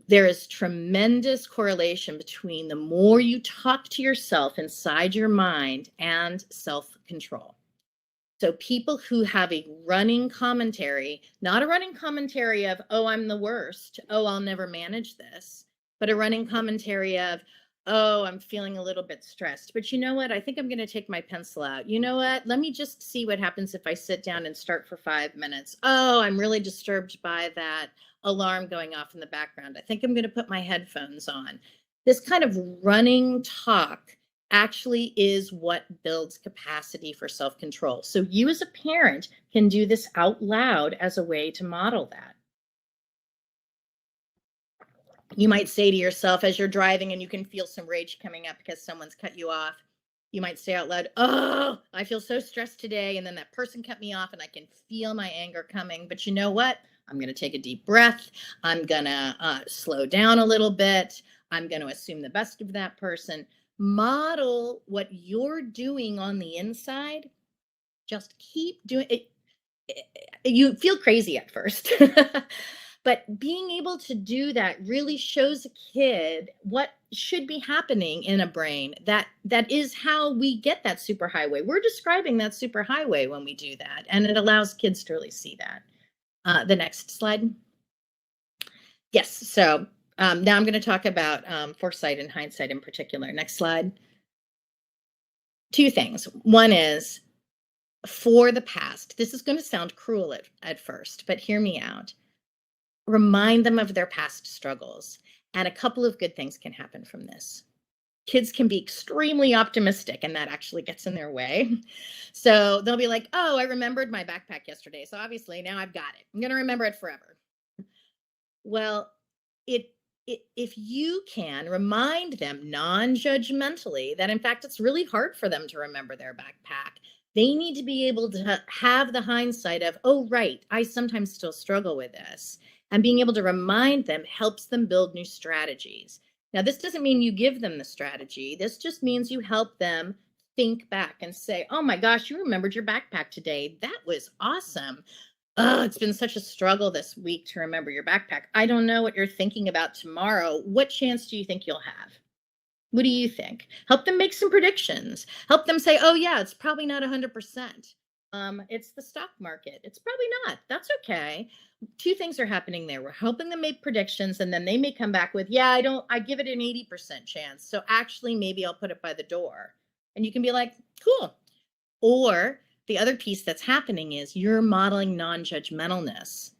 There is tremendous correlation between the more you talk to yourself inside your mind and self-control. So people who have a running commentary, not a running commentary of, oh, I'm the worst, oh, I'll never manage this, but a running commentary of, oh, I'm feeling a little bit stressed, but you know what? I think I'm going to take my pencil out. You know what? Let me just see what happens if I sit down and start for 5 minutes. Oh, I'm really disturbed by that alarm going off in the background. I think I'm going to put my headphones on. This kind of running talk actually is what builds capacity for self-control. So you as a parent can do this out loud as a way to model that. You might say to yourself as you're driving and you can feel some rage coming up because someone's cut you off. You might say out loud, oh, I feel so stressed today. And then that person cut me off and I can feel my anger coming. But you know what? I'm going to take a deep breath. I'm going to slow down a little bit. I'm going to assume the best of that person. Model what you're doing on the inside. Just keep doing it. You feel crazy at first. But being able to do that really shows a kid what should be happening in a brain. That is how we get that superhighway. We're describing that superhighway when we do that. And it allows kids to really see that. The next slide. Yes, so now I'm going to talk about foresight and hindsight in particular. Next slide. 2 things. One is for the past. This is going to sound cruel at first, but hear me out. Remind them of their past struggles. And a couple of good things can happen from this. Kids can be extremely optimistic, and that actually gets in their way. So they'll be like, oh, I remembered my backpack yesterday. So obviously now I've got it. I'm going to remember it forever. Well, if you can remind them non-judgmentally that in fact it's really hard for them to remember their backpack, They need to be able to have the hindsight of, oh, right, I sometimes still struggle with this. And being able to remind them helps them build new strategies. Now, this doesn't mean you give them the strategy. This just means you help them think back and say, oh my gosh, you remembered your backpack today. That was awesome. Oh, it's been such a struggle this week to remember your backpack. I don't know what you're thinking about tomorrow. What chance do you think you'll have? What do you think? Help them make some predictions. Help them say, oh yeah, it's probably not 100%. It's the stock market. It's probably not. That's okay. Two things are happening there. We're helping them make predictions, and then they may come back with, yeah, I give it an 80% chance. So actually, maybe I'll put it by the door. And you can be like, cool. Or the other piece that's happening is you're modeling non-judgmentalness.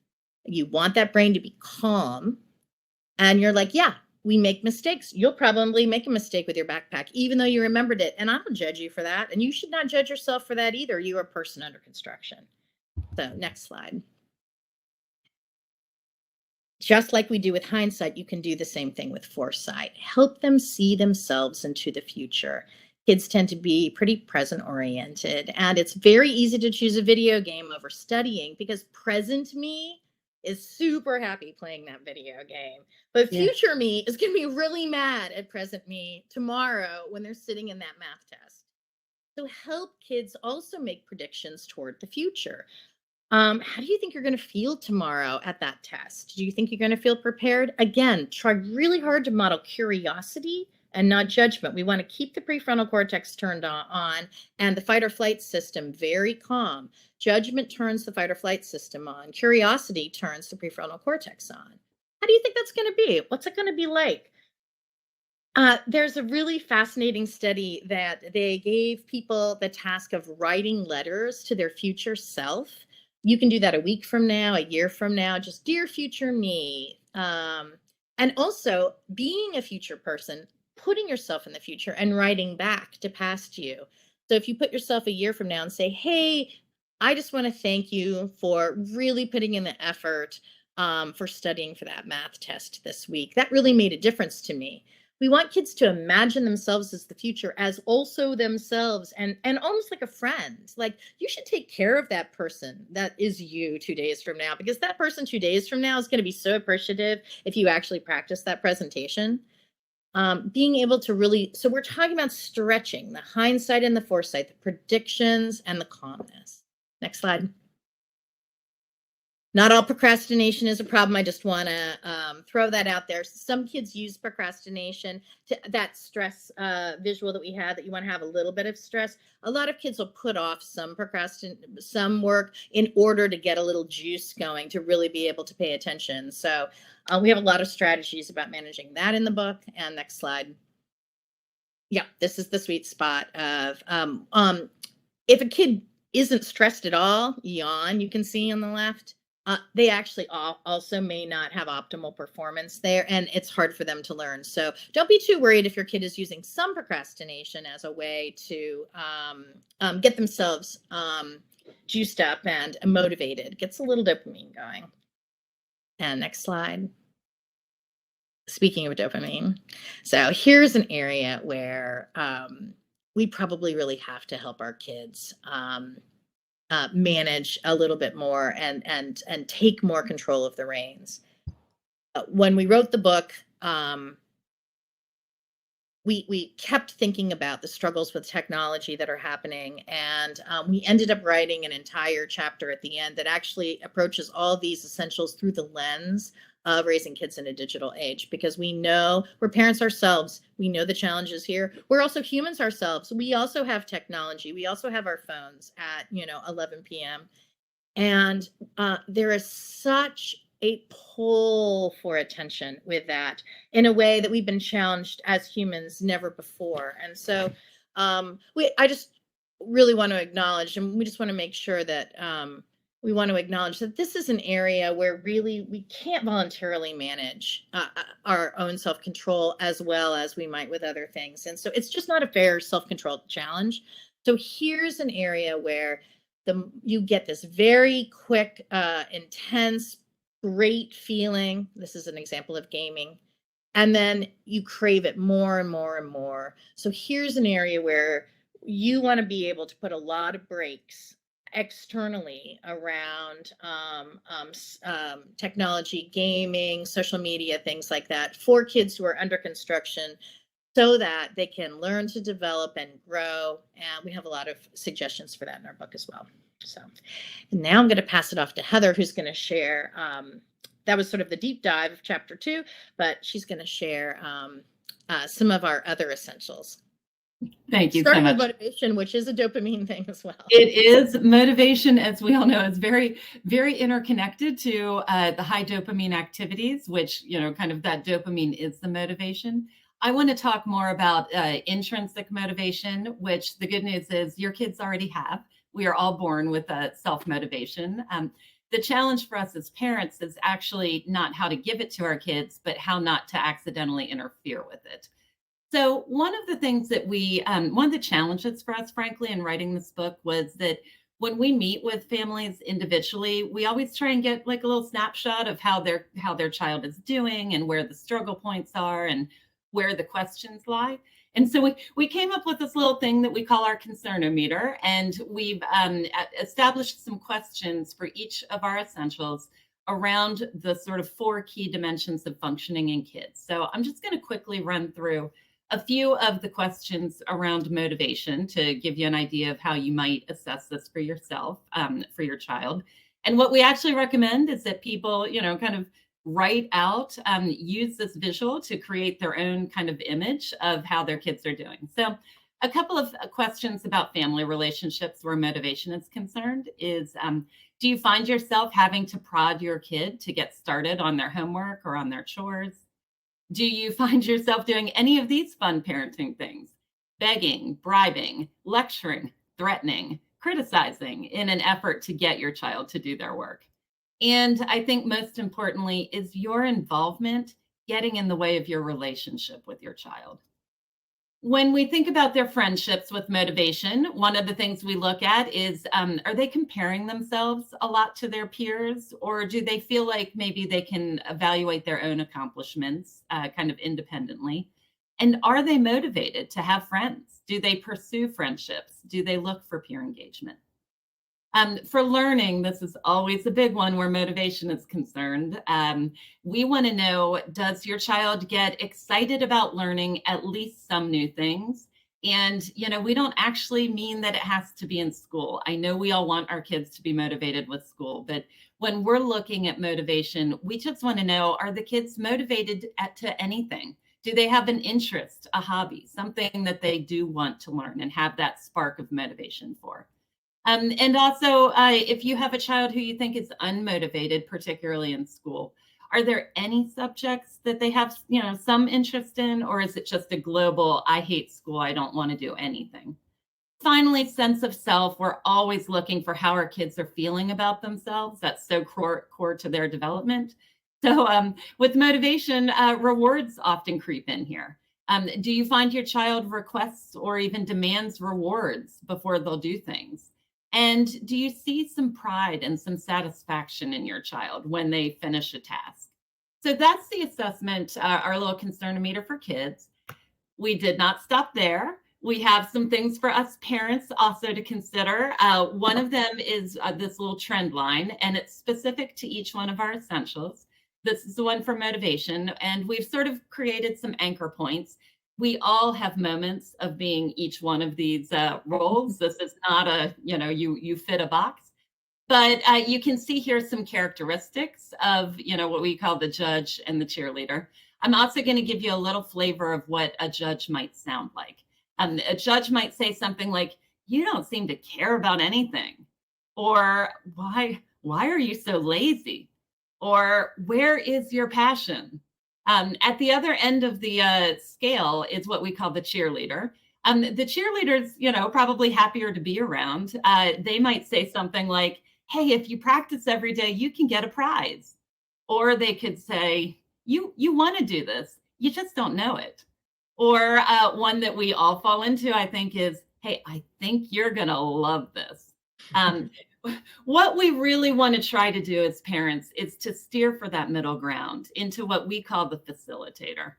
You want that brain to be calm. And you're like, yeah, we make mistakes. You'll probably make a mistake with your backpack, even though you remembered it. And I don't judge you for that. And you should not judge yourself for that either. You're a person under construction. So next slide. Just like we do with hindsight, you can do the same thing with foresight. Help them see themselves into the future. Kids tend to be pretty present oriented, and it's very easy to choose a video game over studying because present me is super happy playing that video game. But future me is going to be really mad at present me tomorrow when they're sitting in that math test. So help kids also make predictions toward the future. How do you think you're going to feel tomorrow at that test? Do you think you're going to feel prepared? Again, try really hard to model curiosity and not judgment. We want to keep the prefrontal cortex turned on and the fight or flight system very calm. Judgment turns the fight or flight system on. Curiosity turns the prefrontal cortex on. How do you think that's going to be? What's it going to be like? There's a really fascinating study that they gave people the task of writing letters to their future self. You can do that a week from now, a year from now, just dear future me. And also being a future person, putting yourself in the future and writing back to past you. So if you put yourself a year from now and say, hey, I just want to thank you for really putting in the effort for studying for that math test this week. That really made a difference to me. We want kids to imagine themselves as the future, as also themselves, and almost like a friend. Like, you should take care of that person that is you 2 days from now, because that person 2 days from now is going to be so appreciative if you actually practice that presentation. Being able to really, so we're talking about stretching, the hindsight and the foresight, the predictions and the calmness. Next slide. Not all procrastination is a problem. I just want to throw that out there. Some kids use procrastination to that stress visual that we had, that you want to have a little bit of stress. A lot of kids will put off some work in order to get a little juice going to really be able to pay attention. So we have a lot of strategies about managing that in the book. And next slide. Yeah, this is the sweet spot of if a kid isn't stressed at all, yawn, you can see on the left. They actually also may not have optimal performance there, and it's hard for them to learn. So don't be too worried if your kid is using some procrastination as a way to get themselves juiced up and motivated. Gets a little dopamine going. And next slide. Speaking of dopamine, so here's an area where we probably really have to help our kids manage a little bit more and take more control of the reins. When we wrote the book, we kept thinking about the struggles with technology that are happening, and we ended up writing an entire chapter at the end that actually approaches all these essentials through the lens of raising kids in a digital age, because we know we're parents ourselves. We know the challenges here. We're also humans ourselves. We also have technology. We also have our phones at 11 p.m. And there is such a pull for attention with that in a way that we've been challenged as humans never before. And so I just really want to acknowledge, and we just want to make sure that we want to acknowledge that this is an area where really we can't voluntarily manage our own self-control as well as we might with other things. And so it's just not a fair self-control challenge. So here's an area where you get this very quick, intense, great feeling. This is an example of gaming. And then you crave it more and more and more. So here's an area where you want to be able to put a lot of brakes externally around technology, gaming, social media, things like that for kids who are under construction, so that they can learn to develop and grow. And we have a lot of suggestions for that in our book as well. So now I'm going to pass it off to Heather, who's going to share. That was sort of the deep dive of chapter 2, but she's going to share some of our other essentials. Thank you Starting so with much. motivation, which is a dopamine thing as well. It is. Motivation, as we all know, is very, very interconnected to the high dopamine activities, which, kind of that dopamine is the motivation. I want to talk more about intrinsic motivation, which the good news is your kids already have. We are all born with a self-motivation. The challenge for us as parents is actually not how to give it to our kids, but how not to accidentally interfere with it. So one of the things that one of the challenges for us, frankly, in writing this book was that when we meet with families individually, we always try and get like a little snapshot of how their child is doing and where the struggle points are and where the questions lie. And so we came up with this little thing that we call our concernometer, and we've established some questions for each of our essentials around the sort of 4 key dimensions of functioning in kids. So I'm just going to quickly run through a few of the questions around motivation to give you an idea of how you might assess this for yourself, for your child. And what we actually recommend is that people, kind of write out, use this visual to create their own kind of image of how their kids are doing. So a couple of questions about family relationships where motivation is concerned is, do you find yourself having to prod your kid to get started on their homework or on their chores? Do you find yourself doing any of these fun parenting things? Begging, bribing, lecturing, threatening, criticizing in an effort to get your child to do their work? And I think most importantly, is your involvement getting in the way of your relationship with your child? When we think about their friendships with motivation, one of the things we look at is, are they comparing themselves a lot to their peers, or do they feel like maybe they can evaluate their own accomplishments kind of independently? And are they motivated to have friends? Do they pursue friendships? Do they look for peer engagement? For learning, this is always a big one where motivation is concerned. We want to know, does your child get excited about learning at least some new things? And, we don't actually mean that it has to be in school. I know we all want our kids to be motivated with school, but when we're looking at motivation, we just want to know, are the kids motivated to anything? Do they have an interest, a hobby, something that they do want to learn and have that spark of motivation for? And also, if you have a child who you think is unmotivated, particularly in school, are there any subjects that they have, some interest in, or is it just a global, I hate school, I don't want to do anything? Finally, sense of self. We're always looking for how our kids are feeling about themselves. That's so core to their development. So with motivation, rewards often creep in here. Do you find your child requests or even demands rewards before they'll do things? And do you see some pride and some satisfaction in your child when they finish a task? So that's the assessment, our little concernometer for kids. We did not stop there. We have some things for us parents also to consider. One of them is this little trend line, and it's specific to each one of our essentials. This is the one for motivation, and we've sort of created some anchor points. We all have moments of being each one of these roles. This is not a, you fit a box, but you can see here some characteristics of, what we call the judge and the cheerleader. I'm also going to give you a little flavor of what a judge might sound like. A judge might say something like, you don't seem to care about anything, or why are you so lazy? Or where is your passion? At the other end of the scale is what we call the cheerleader. The cheerleader's, probably happier to be around. They might say something like, hey, if you practice every day, you can get a prize. Or they could say, you want to do this, you just don't know it. Or one that we all fall into, I think, is, hey, I think you're going to love this. What we really want to try to do as parents is to steer for that middle ground into what we call the facilitator.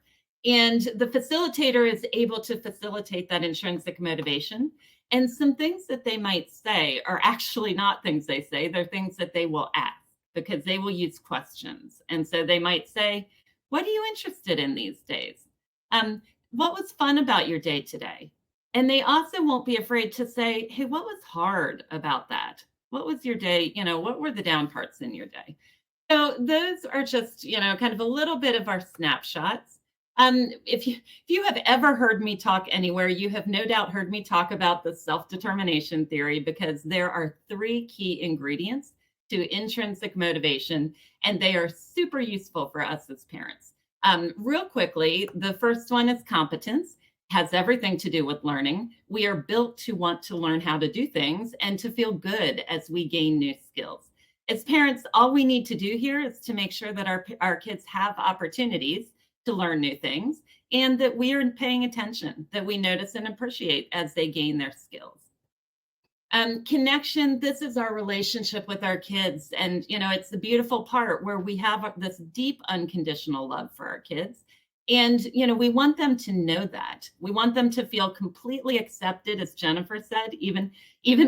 And the facilitator is able to facilitate that intrinsic motivation. And some things that they might say are actually not things they say, they're things that they will ask because they will use questions. And so they might say, what are you interested in these days? What was fun about your day today? And they also won't be afraid to say, hey, what was hard about that? What was your day? What were the down parts in your day? So those are just, kind of a little bit of our snapshots. If you have ever heard me talk anywhere, you have no doubt heard me talk about the self-determination theory, because there are 3 key ingredients to intrinsic motivation, and they are super useful for us as parents. Real quickly, the first one is competence. Has everything to do with learning. We are built to want to learn how to do things and to feel good as we gain new skills. As parents, all we need to do here is to make sure that our kids have opportunities to learn new things, and that we are paying attention, that we notice and appreciate as they gain their skills. Connection, this is our relationship with our kids. And, it's the beautiful part where we have this deep unconditional love for our kids. And, we want them to know that. We want them to feel completely accepted, as Jennifer said, even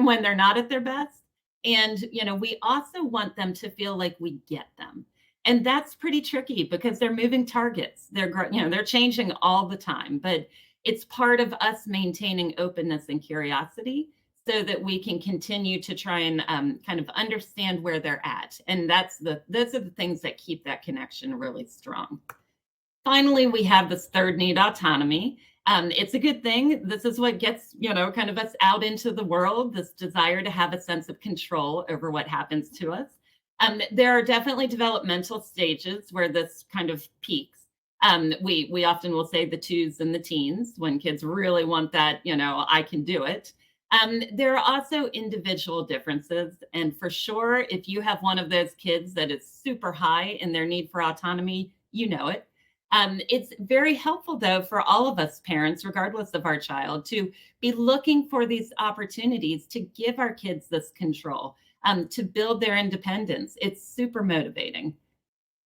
when they're not at their best. And, we also want them to feel like we get them. And that's pretty tricky because they're moving targets. They're changing all the time, but it's part of us maintaining openness and curiosity so that we can continue to try and kind of understand where they're at. And those are the things that keep that connection really strong. Finally, we have this third need, autonomy. It's a good thing. This is what gets, kind of us out into the world, this desire to have a sense of control over what happens to us. There are definitely developmental stages where this kind of peaks. We often will say the 2s and the teens, when kids really want that, I can do it. There are also individual differences. And for sure, if you have one of those kids that is super high in their need for autonomy, you know it. It's very helpful, though, for all of us parents, regardless of our child, to be looking for these opportunities to give our kids this control, to build their independence. It's super motivating.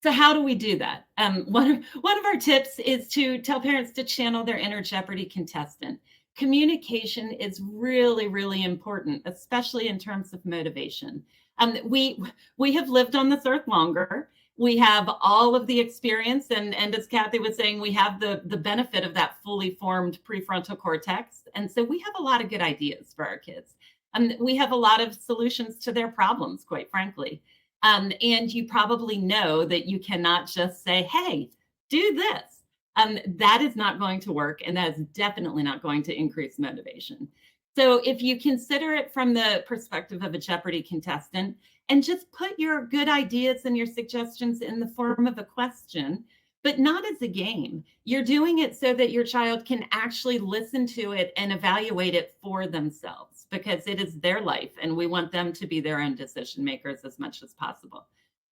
So how do we do that? One of our tips is to tell parents to channel their inner Jeopardy contestant. Communication is really, really important, especially in terms of motivation. We have lived on this earth longer. We have all of the experience, and as Kathy was saying, we have the benefit of that fully formed prefrontal cortex. And so we have a lot of good ideas for our kids. We have a lot of solutions to their problems, quite frankly. And you probably know that you cannot just say, hey, do this. That is not going to work, and that is definitely not going to increase motivation. So if you consider it from the perspective of a Jeopardy contestant, and just put your good ideas and your suggestions in the form of a question, but not as a game. You're doing it so that your child can actually listen to it and evaluate it for themselves, because it is their life and we want them to be their own decision makers as much as possible.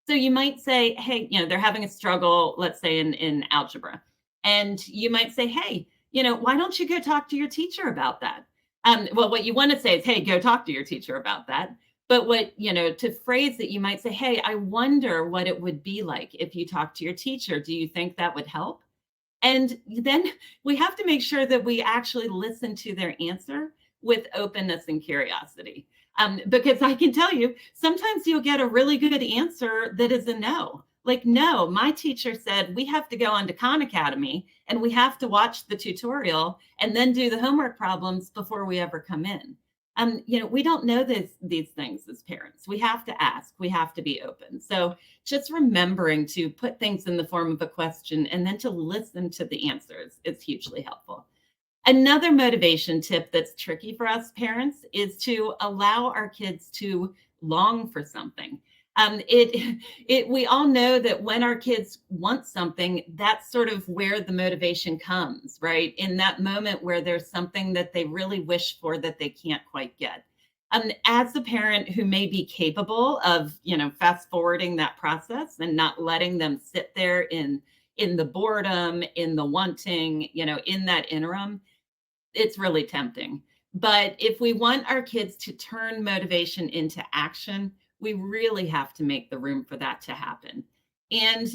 So you might say, hey, they're having a struggle, let's say in algebra. And you might say, hey, why don't you go talk to your teacher about that? Well, what you want to say is, hey, go talk to your teacher about that. But to phrase it, you might say, hey, I wonder what it would be like if you talk to your teacher. Do you think that would help? And then we have to make sure that we actually listen to their answer with openness and curiosity. Because I can tell you, sometimes you'll get a really good answer that is a no. Like, no, my teacher said we have to go on to Khan Academy and we have to watch the tutorial and then do the homework problems before we ever come in. We don't know these things as parents. We have to ask, we have to be open. So just remembering to put things in the form of a question and then to listen to the answers is hugely helpful. Another motivation tip that's tricky for us parents is to allow our kids to long for something. We all know that when our kids want something, that's sort of where the motivation comes, right? In that moment where there's something that they really wish for that they can't quite get. As a parent who may be capable of, fast forwarding that process and not letting them sit there in the boredom, in the wanting, in that interim, it's really tempting. But if we want our kids to turn motivation into action, we really have to make the room for that to happen. And,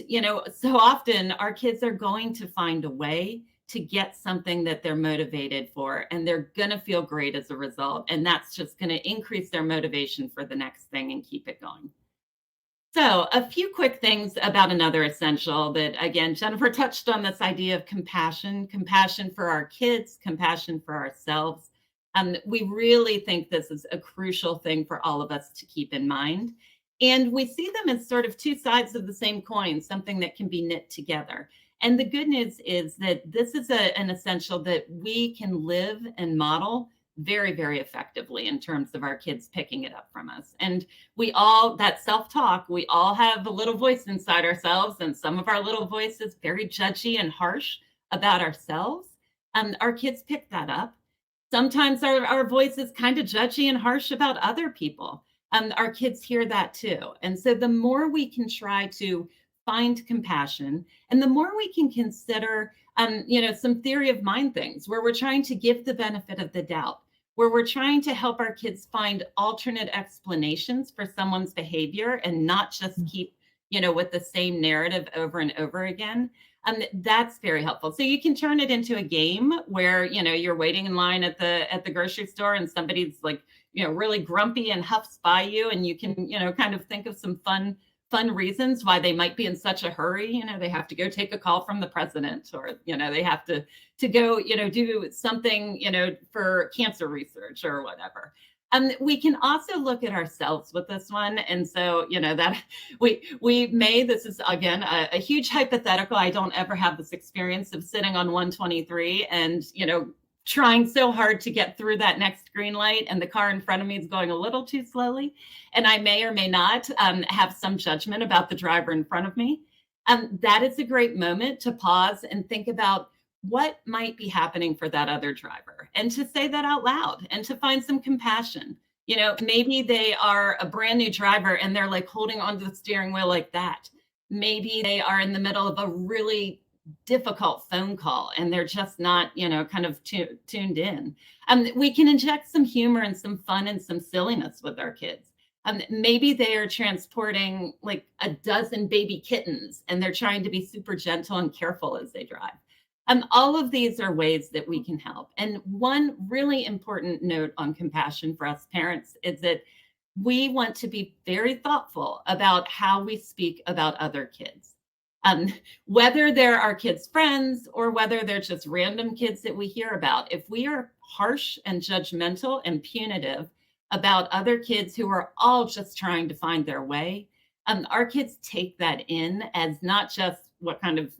so often our kids are going to find a way to get something that they're motivated for, and they're going to feel great as a result. And that's just going to increase their motivation for the next thing and keep it going. So a few quick things about another essential that, again, Jennifer touched on this idea of compassion for our kids, compassion for ourselves. We really think this is a crucial thing for all of us to keep in mind. And we see them as sort of two sides of the same coin, something that can be knit together. And the good news is that this is an essential that we can live and model very, very effectively in terms of our kids picking it up from us. And we all, that self-talk, we all have a little voice inside ourselves, and some of our little voice is very judgy and harsh about ourselves. Our kids pick that up. Sometimes our voice is kind of judgy and harsh about other people. Our kids hear that too. And so the more we can try to find compassion, and the more we can consider, some theory of mind things where we're trying to give the benefit of the doubt, where we're trying to help our kids find alternate explanations for someone's behavior and not just keep, with the same narrative over and over again. That's very helpful. So you can turn it into a game where, you're waiting in line at the grocery store and somebody's like, really grumpy and huffs by you, and you can, kind of think of some fun reasons why they might be in such a hurry. They have to go take a call from the president, or, they have to go, do something, for cancer research or whatever. We can also look at ourselves with this one. And so, that this is again, a huge hypothetical. I don't ever have this experience of sitting on 123 and, trying so hard to get through that next green light, and the car in front of me is going a little too slowly. And I may or may not have some judgment about the driver in front of me. That is a great moment to pause and think about what might be happening for that other driver, and to say that out loud and to find some compassion. Maybe they are a brand new driver and they're like holding onto the steering wheel like that. Maybe they are in the middle of a really difficult phone call and they're just not, kind of tuned in. We can inject some humor and some fun and some silliness with our kids. Maybe they are transporting like a dozen baby kittens and they're trying to be super gentle and careful as they drive. All of these are ways that we can help. And one really important note on compassion for us parents is that we want to be very thoughtful about how we speak about other kids. Whether they're our kids' friends or whether they're just random kids that we hear about, if we are harsh and judgmental and punitive about other kids who are all just trying to find their way, our kids take that in as not just what kind of,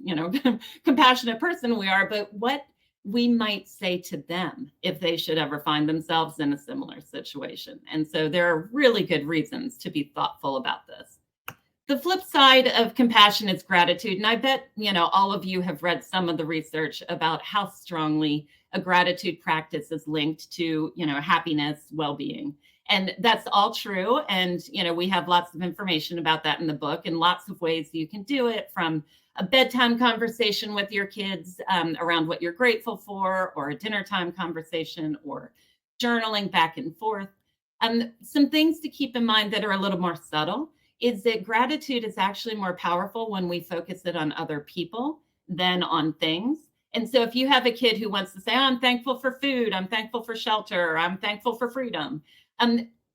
compassionate person we are, but what we might say to them if they should ever find themselves in a similar situation. And so there are really good reasons to be thoughtful about this. The flip side of compassion is gratitude. And I bet, all of you have read some of the research about how strongly a gratitude practice is linked to, happiness, well-being. And that's all true. And, we have lots of information about that in the book and lots of ways you can do it, from a bedtime conversation with your kids around what you're grateful for, or a dinner time conversation, or journaling back and forth. Some things to keep in mind that are a little more subtle is that gratitude is actually more powerful when we focus it on other people than on things. And so if you have a kid who wants to say, I'm thankful for food, I'm thankful for shelter, I'm thankful for freedom,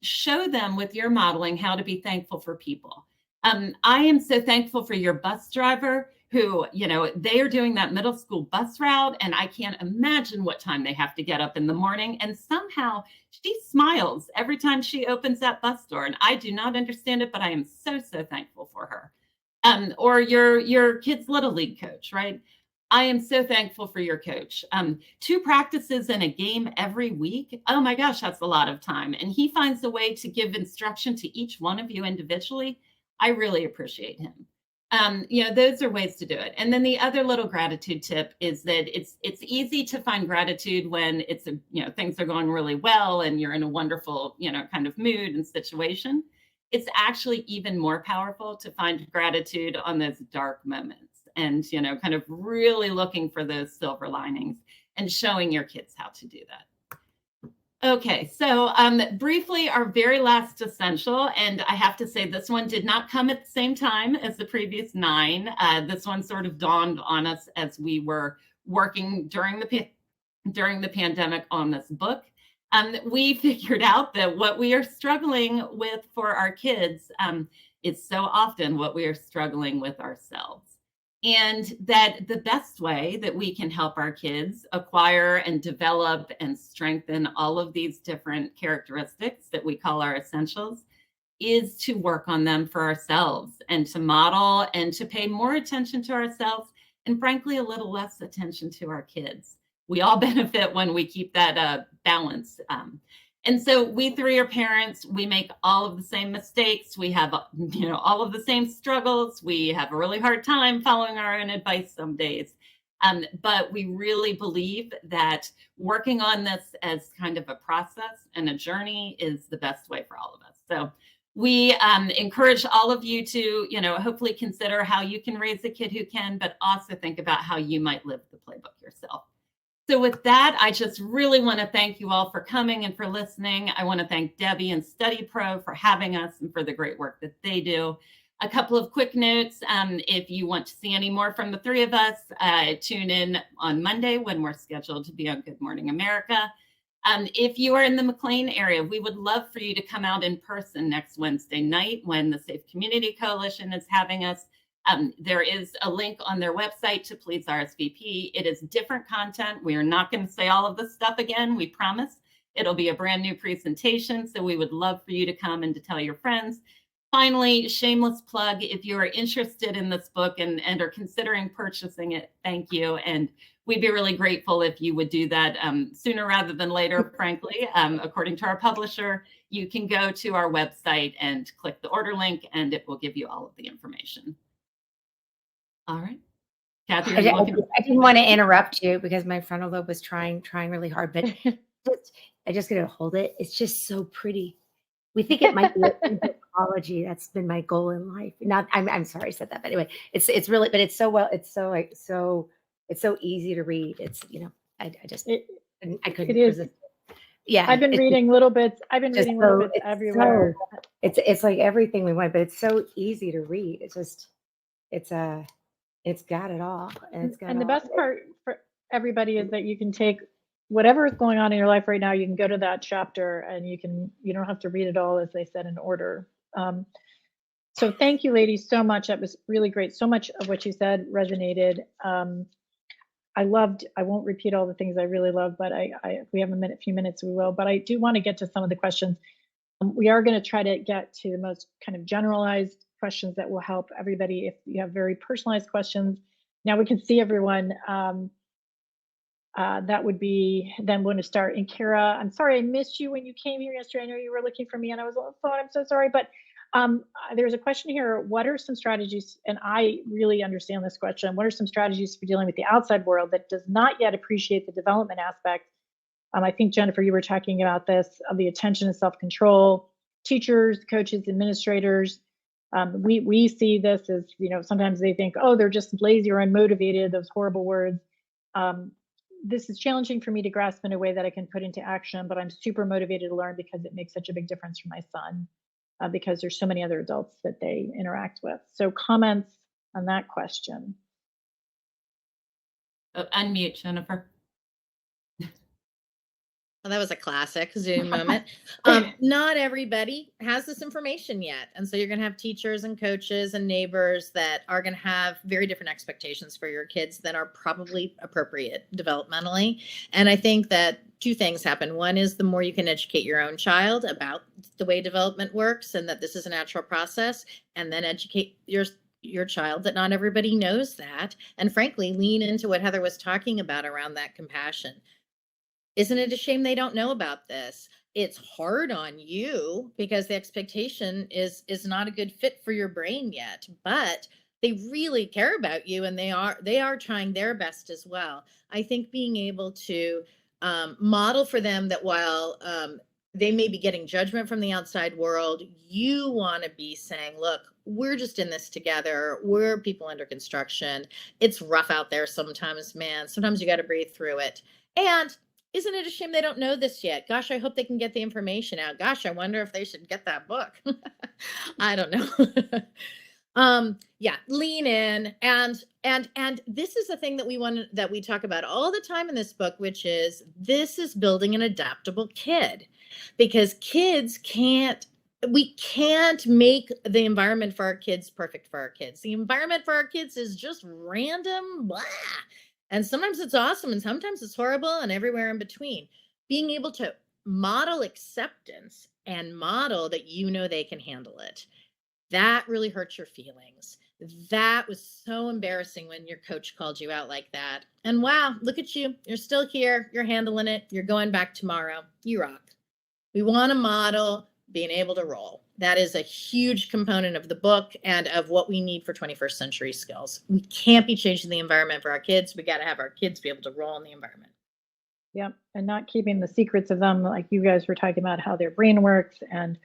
show them with your modeling how to be thankful for people. I am so thankful for your bus driver who, they are doing that middle school bus route, and I can't imagine what time they have to get up in the morning. And somehow she smiles every time she opens that bus door. And I do not understand it, but I am so, so thankful for her. Or your kid's little league coach, right? I am so thankful for your coach. 2 practices in a game every week. Oh my gosh, that's a lot of time. And he finds a way to give instruction to each one of you individually. I really appreciate him. Those are ways to do it. And then the other little gratitude tip is that it's easy to find gratitude when it's things are going really well and you're in a wonderful, kind of mood and situation. It's actually even more powerful to find gratitude on those dark moments and, kind of really looking for those silver linings and showing your kids how to do that. Okay, so briefly, our very last essential, and I have to say this one did not come at the same time as the previous 9. This one sort of dawned on us as we were working during the pandemic on this book. We figured out that what we are struggling with for our kids is so often what we are struggling with ourselves. And that the best way that we can help our kids acquire and develop and strengthen all of these different characteristics that we call our essentials is to work on them for ourselves and to model and to pay more attention to ourselves and frankly, a little less attention to our kids. We all benefit when we keep that balance. And so we 3 are parents. We make all of the same mistakes. We have, all of the same struggles. We have a really hard time following our own advice some days. But we really believe that working on this as kind of a process and a journey is the best way for all of us. So we encourage all of you to, hopefully consider how you can raise a kid who can, but also think about how you might live the playbook yourself. So with that, I just really want to thank you all for coming and for listening. I want to thank Debbie and StudyPro for having us and for the great work that they do. A couple of quick notes. If you want to see any more from the 3 of us, tune in on Monday when we're scheduled to be on Good Morning America. If you are in the McLean area, we would love for you to come out in person next Wednesday night when the Safe Community Coalition is having us. There is a link on their website to please RSVP. It is different content. We are not going to say all of this stuff again, we promise. It'll be a brand new presentation, so we would love for you to come and to tell your friends. Finally, shameless plug, if you are interested in this book and are considering purchasing it, thank you. And we'd be really grateful if you would do that sooner rather than later, frankly. According to our publisher, you can go to our website and click the order link, and it will give you all of the information. All right. Kathy, I didn't want to interrupt you because my frontal lobe was trying really hard, but I just got to hold it. It's just so pretty. We think it might be ecology. That's been my goal in life. Not, I'm sorry I said that, but anyway, it's really, but it's so well, it's so easy to read. It's, I couldn't resist. Yeah. I've been reading little bits. I've been reading little bits everywhere. It's like everything we want, but it's so easy to read. It's just, it's got it all. And the best part for everybody is that you can take whatever is going on in your life right now, you can go to that chapter and you don't have to read it all, as they said, in order. So thank you, ladies, so much. That was really great. So much of what you said resonated. I won't repeat all the things I really love, but if we have a few minutes, we will. But I do want to get to some of the questions. We are going to try to get to the most kind of generalized questions that will help everybody. If you have very personalized questions, now we can see everyone. That would be then going to start. And Kara, I'm sorry I missed you when you came here yesterday. I know you were looking for me and I was on the phone. I'm so sorry. But there's a question here. What are some strategies? And I really understand this question. What are some strategies for dealing with the outside world that does not yet appreciate the development aspect? I think, Jennifer, you were talking about this, of the attention and self-control, teachers, coaches, administrators. We see this as, sometimes they think, oh, they're just lazy or unmotivated, those horrible words. This is challenging for me to grasp in a way that I can put into action, but I'm super motivated to learn because it makes such a big difference for my son, because there's so many other adults that they interact with. So comments on that question. Unmute, Jennifer. Well, that was a classic Zoom moment. Not everybody has this information yet. And so you're going to have teachers and coaches and neighbors that are going to have very different expectations for your kids than are probably appropriate developmentally. And I think that 2 things happen. One is the more you can educate your own child about the way development works and that this is a natural process, and then educate your child that not everybody knows that. And frankly, lean into what Heather was talking about around that compassion. Isn't it a shame they don't know about this? It's hard on you because the expectation is not a good fit for your brain yet, but they really care about you and they are trying their best as well. I think being able to model for them that while they may be getting judgment from the outside world, you want to be saying, look, we're just in this together. We're people under construction. It's rough out there sometimes, man. Sometimes you got to breathe through it. And isn't it a shame they don't know this yet? Gosh, I hope they can get the information out. Gosh, I wonder if they should get that book. I don't know. Yeah, lean in, and this is the thing that we talk about all the time in this book, which is this is building an adaptable kid, because we can't make the environment for our kids perfect for our kids. The environment for our kids is just random, blah. And sometimes it's awesome and sometimes it's horrible and everywhere in between. Being able to model acceptance and model that they can handle it, that really hurts your feelings. That was so embarrassing when your coach called you out like that. And wow, look at you. You're still here. You're handling it. You're going back tomorrow. You rock. We want to model being able to roll. That is a huge component of the book and of what we need for 21st century skills. We can't be changing the environment for our kids. We got to have our kids be able to roll in the environment. Yep. And not keeping the secrets of them, like you guys were talking about how their brain works and,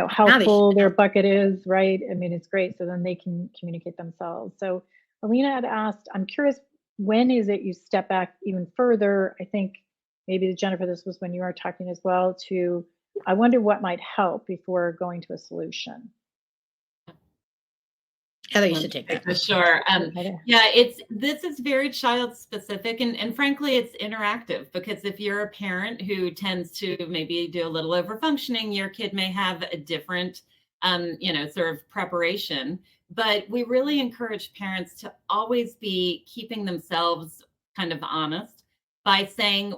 how full their bucket is, right? I mean, it's great. So then they can communicate themselves. So Alina had asked, I'm curious, when is it you step back even further? I think maybe Jennifer, this was when you were talking as well, I wonder what might help before going to a solution. Heather, you should take that. For sure. Yeah, this is very child specific, and frankly, it's interactive, because if you're a parent who tends to maybe do a little over functioning, your kid may have a different, sort of preparation. But we really encourage parents to always be keeping themselves kind of honest by saying,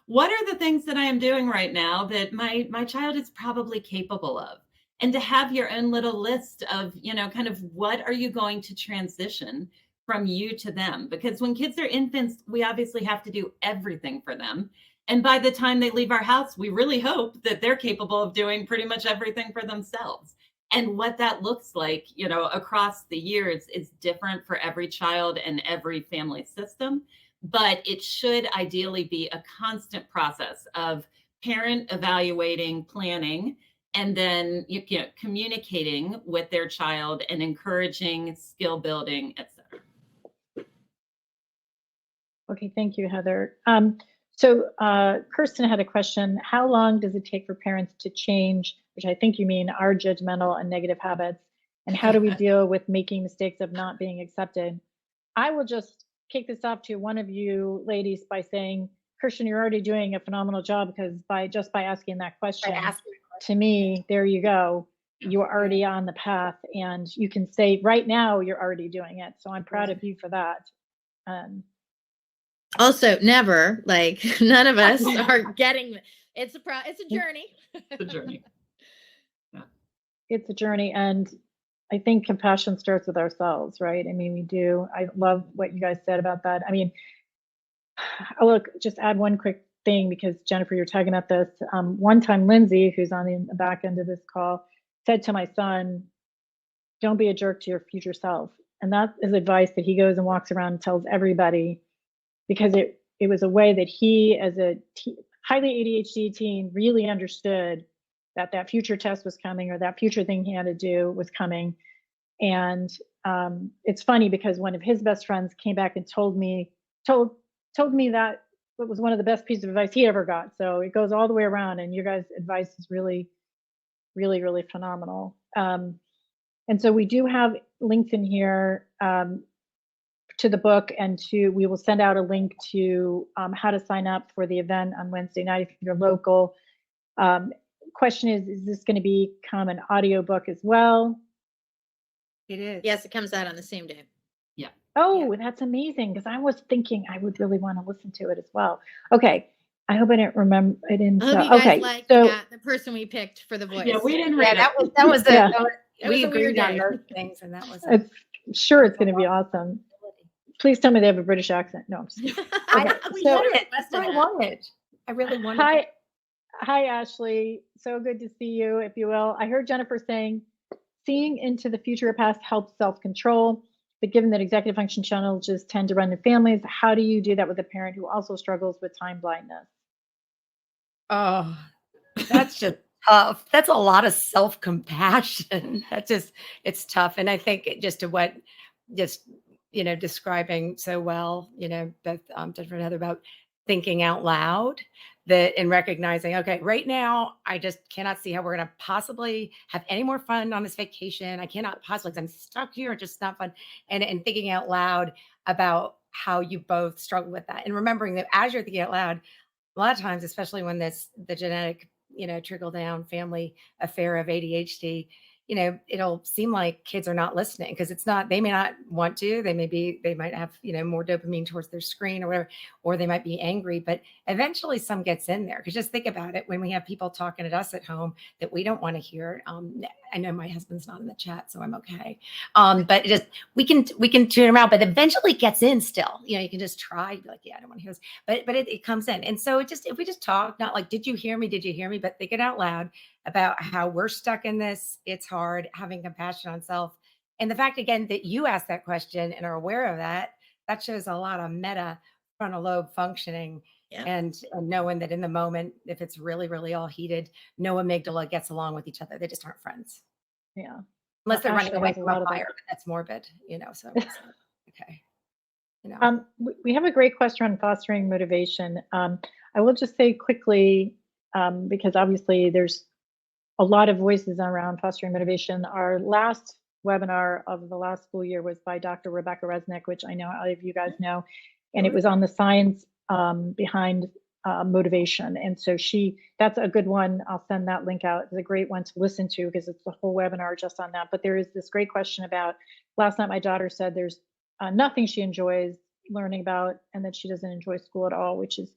what are the things that I am doing right now that my child is probably capable of? And to have your own little list of, kind of what are you going to transition from you to them? Because when kids are infants, we obviously have to do everything for them. And by the time they leave our house, we really hope that they're capable of doing pretty much everything for themselves. And what that looks like, across the years is different for every child and every family system. But it should ideally be a constant process of parent evaluating, planning, and then communicating with their child and encouraging skill building, etc. Okay, thank you, Heather. So Kirsten had a question. How long does it take for parents to change, which I think you mean our judgmental and negative habits? And how do we deal with making mistakes of not being accepted? I will just kick this off to one of you ladies by saying, Kirsten, you're already doing a phenomenal job, because by asking that question, to me, there you go. You're already on the path, and you can say right now you're already doing it. So I'm proud of you for that. Also, never, none of us are getting, it's a journey. It's a journey. Yeah. It's a journey. And I think compassion starts with ourselves, right? I mean, we do. I love what you guys said about that. I mean, just add one quick thing, because Jennifer, you're talking about this. One time, Lindsay, who's on the back end of this call, said to my son, don't be a jerk to your future self. And that is advice that he goes and walks around and tells everybody, because it was a way that he, as a highly ADHD teen, really understood that future test was coming, or that future thing he had to do was coming. And it's funny, because one of his best friends came back and told me that it was one of the best pieces of advice he ever got. So it goes all the way around, and your guys' advice is really, really, really phenomenal. And so we do have links in here to the book, and we will send out a link to how to sign up for the event on Wednesday night if you're local. Question is this going to become an audiobook as well? It is. Yes, it comes out on the same day. Yeah. Oh, that's amazing, because I was thinking I would really want to listen to it as well. Okay. I hope I didn't remember. I didn't. I hope you guys okay. like So the person we picked for the voice. Yeah, we didn't Yeah, read it. that was Yeah. we was a weird agreed on day. those things, and that was. sure it's going to be awesome. Please tell me they have a British accent. No, I'm just kidding. We So- should have That's requested what I that. wanted. I really wanted. Hi, Ashley. So good to see you, if you will. I heard Jennifer saying, seeing into the future past helps self-control, but given that executive function challenges tend to run in families, how do you do that with a parent who also struggles with time blindness? Oh, that's just tough. That's a lot of self-compassion. It's tough. And I think just to what, describing so well, both Jennifer and Heather, about thinking out loud, that and recognizing, okay, right now, I just cannot see how we're going to possibly have any more fun on this vacation. I cannot possibly, 'cause I'm stuck here. It's just not fun. And thinking out loud about how you both struggle with that. And remembering that as you're thinking out loud, a lot of times, especially when the genetic, trickle down family affair of ADHD, it'll seem like kids are not listening because it's not, they may not want to, they might have, more dopamine towards their screen or whatever, or they might be angry, but eventually some gets in there. Cause just think about it. When we have people talking at us at home that we don't want to hear, I know my husband's not in the chat, so I'm okay. But it just, we can tune them out, but eventually it gets in still, you can just try, be like, yeah, I don't want to hear this, but it comes in. And so if we just talk, not like, did you hear me? Did you hear me? But think it out loud about how we're stuck in this. It's hard, having compassion on self. And the fact, again, that you asked that question and are aware of that shows a lot of meta frontal lobe functioning. Yeah. And knowing that in the moment, if it's really, really all heated, no amygdala gets along with each other. They just aren't friends. Yeah. Unless they're running Ashley away has a from lot a of fire, it. but that's morbid, so it's okay. We have a great question on fostering motivation. I will just say quickly, because obviously there's a lot of voices around fostering motivation. Our last webinar of the last school year was by Dr. Rebecca Resnick, which I know all of you guys know, and it was on the science behind motivation. And so that's a good one. I'll send that link out. It's a great one to listen to because it's a whole webinar just on that. But there is this great question about, last night my daughter said there's nothing she enjoys learning about and that she doesn't enjoy school at all, which is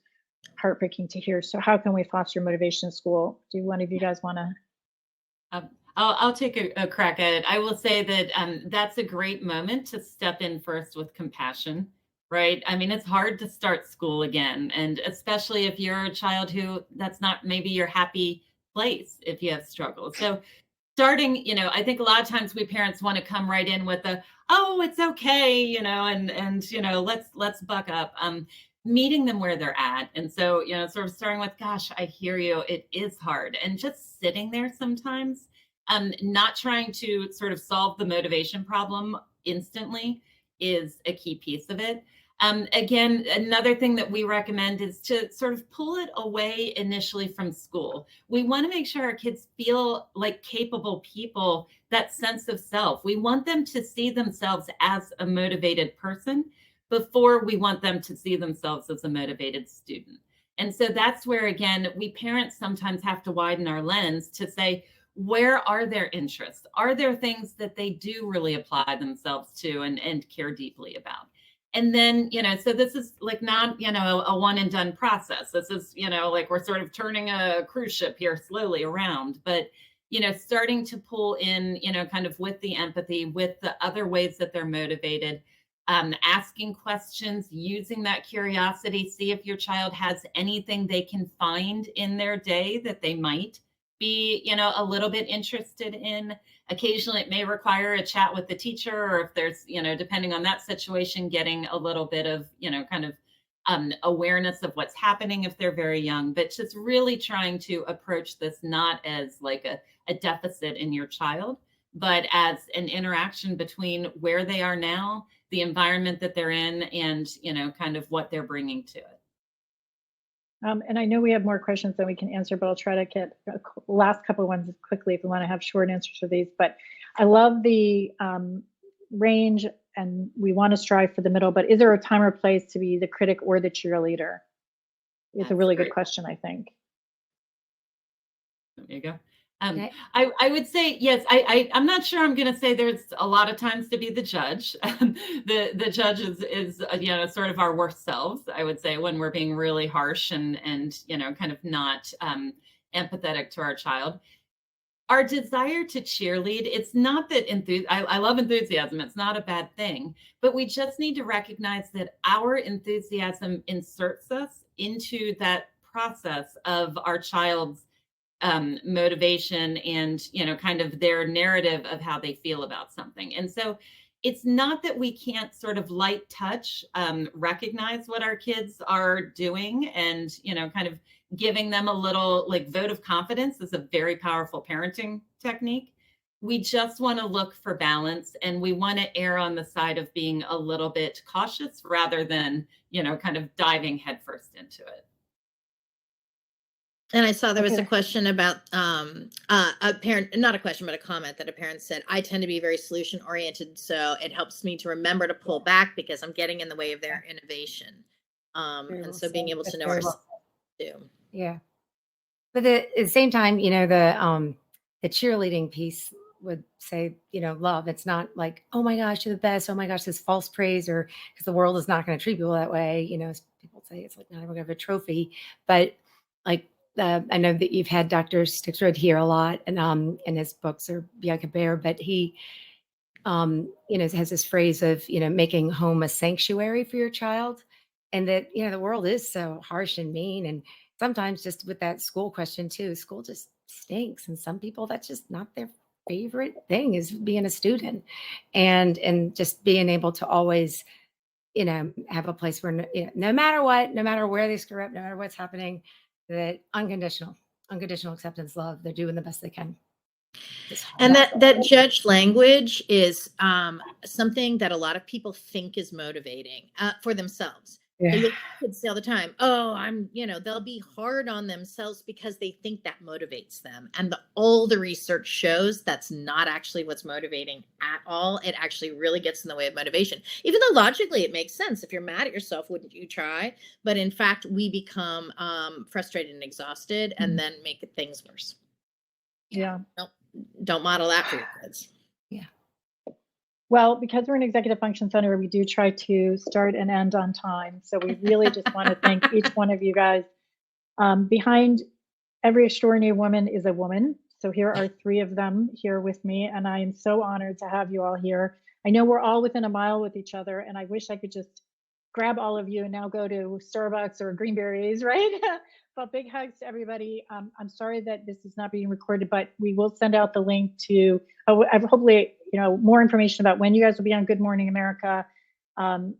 heartbreaking to hear. So how can we foster motivation in school? Do one of you guys want to? I'll take a crack at it. I will say that that's a great moment to step in first with compassion, right? I mean, it's hard to start school again, and especially if you're a child who that's not maybe your happy place if you have struggles. So starting, I think a lot of times we parents want to come right in with oh, it's okay, and let's buck up. Meeting them where they're at. And so, sort of starting with, gosh, I hear you. It is hard. And just sitting there sometimes, not trying to sort of solve the motivation problem instantly is a key piece of it. Again, another thing that we recommend is to sort of pull it away initially from school. We want to make sure our kids feel like capable people, that sense of self. We want them to see themselves as a motivated person before we want them to see themselves as a motivated student. And so that's where, again, we parents sometimes have to widen our lens to say, where are their interests? Are there things that they do really apply themselves to and care deeply about? And then, so this is like not, a one and done process. This is, like we're sort of turning a cruise ship here slowly around, but, starting to pull in, kind of with the empathy, with the other ways that they're motivated, asking questions, using that curiosity, see if your child has anything they can find in their day that they might be, a little bit interested in. Occasionally, it may require a chat with the teacher, or if there's, depending on that situation, getting a little bit of, kind of awareness of what's happening if they're very young, but just really trying to approach this not as like a deficit in your child, but as an interaction between where they are now, the environment that they're in, and, kind of what they're bringing to it. And I know we have more questions than we can answer, but I'll try to get the last couple of ones quickly if we want to have short answers for these. But I love the range, and we want to strive for the middle, but is there a time or place to be the critic or the cheerleader? It's a really good question, I think. There you go. I would say, yes, I'm not sure I'm going to say there's a lot of times to be the judge. The judge is sort of our worst selves, I would say, when we're being really harsh and kind of not empathetic to our child. Our desire to cheerlead, it's not that I love enthusiasm. It's not a bad thing, but we just need to recognize that our enthusiasm inserts us into that process of our child's motivation and, kind of their narrative of how they feel about something. And so it's not that we can't sort of light touch, recognize what our kids are doing and, kind of giving them a little like vote of confidence is a very powerful parenting technique. we just want to look for balance, and we want to err on the side of being a little bit cautious rather than, kind of diving headfirst into it. And I saw there was a Okay. question about a parent, not a question, but a comment that a parent said, I tend to be very solution oriented. So it helps me to remember to pull back because I'm getting in the way of their innovation. Very And well so being said. able to That's know very our well said. too. Yeah. But at the same time, the cheerleading piece would say, love. It's not like, oh my gosh, you're the best. Oh my gosh, this false praise, or because the world is not going to treat people that way. As people say, it's like not everyone going to have a trophy. But like, I know that you've had Dr. Stixrud here a lot, and his books are Bianca Bear, but he, has this phrase of, making home a sanctuary for your child. And that, the world is so harsh and mean. And sometimes just with that school question too, school just stinks. And some people, that's just not their favorite thing, is being a student. And just being able to always, have a place where, no matter what, no matter where they screw up, no matter what's happening, that unconditional acceptance, love, they're doing the best they can. And that judged language is something that a lot of people think is motivating for themselves. So you'll hear kids say all the time, oh, they'll be hard on themselves because they think that motivates them. And all the research shows that's not actually what's motivating at all. It actually really gets in the way of motivation, even though logically it makes sense. If you're mad at yourself, wouldn't you try? But in fact, we become frustrated and exhausted and then make things worse. Yeah. Don't model that for your kids. Yeah. Well, because we're an executive function center, we do try to start and end on time. So we really just want to thank each one of you guys. Behind every extraordinary woman is a woman. So here are 3 of them here with me, and I am so honored to have you all here. I know we're all within a mile with each other, and I wish I could just grab all of you and now go to Starbucks or Greenberries, right? But big hugs to everybody. I'm sorry that this is not being recorded, but we will send out the link to hopefully, more information about when you guys will be on Good Morning America.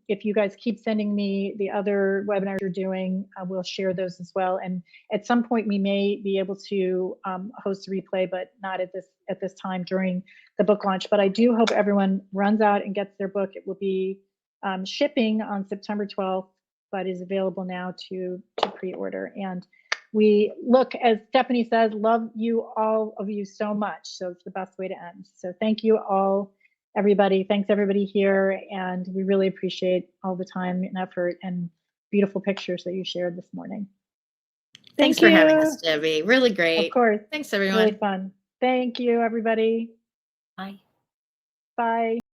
If you guys keep sending me the other webinars you're doing, we'll share those as well. And at some point we may be able to host a replay, but not at this time during the book launch. But I do hope everyone runs out and gets their book. It will be shipping on September 12th, but is available now to pre-order. And we look, as Stephanie says, love you, all of you, so much. So it's the best way to end. So thank you all, everybody. Thanks everybody here. And we really appreciate all the time and effort and beautiful pictures that you shared this morning. Thanks for having us, Debbie. Really great. Of course. Thanks, everyone. Really fun. Thank you, everybody. Bye. Bye.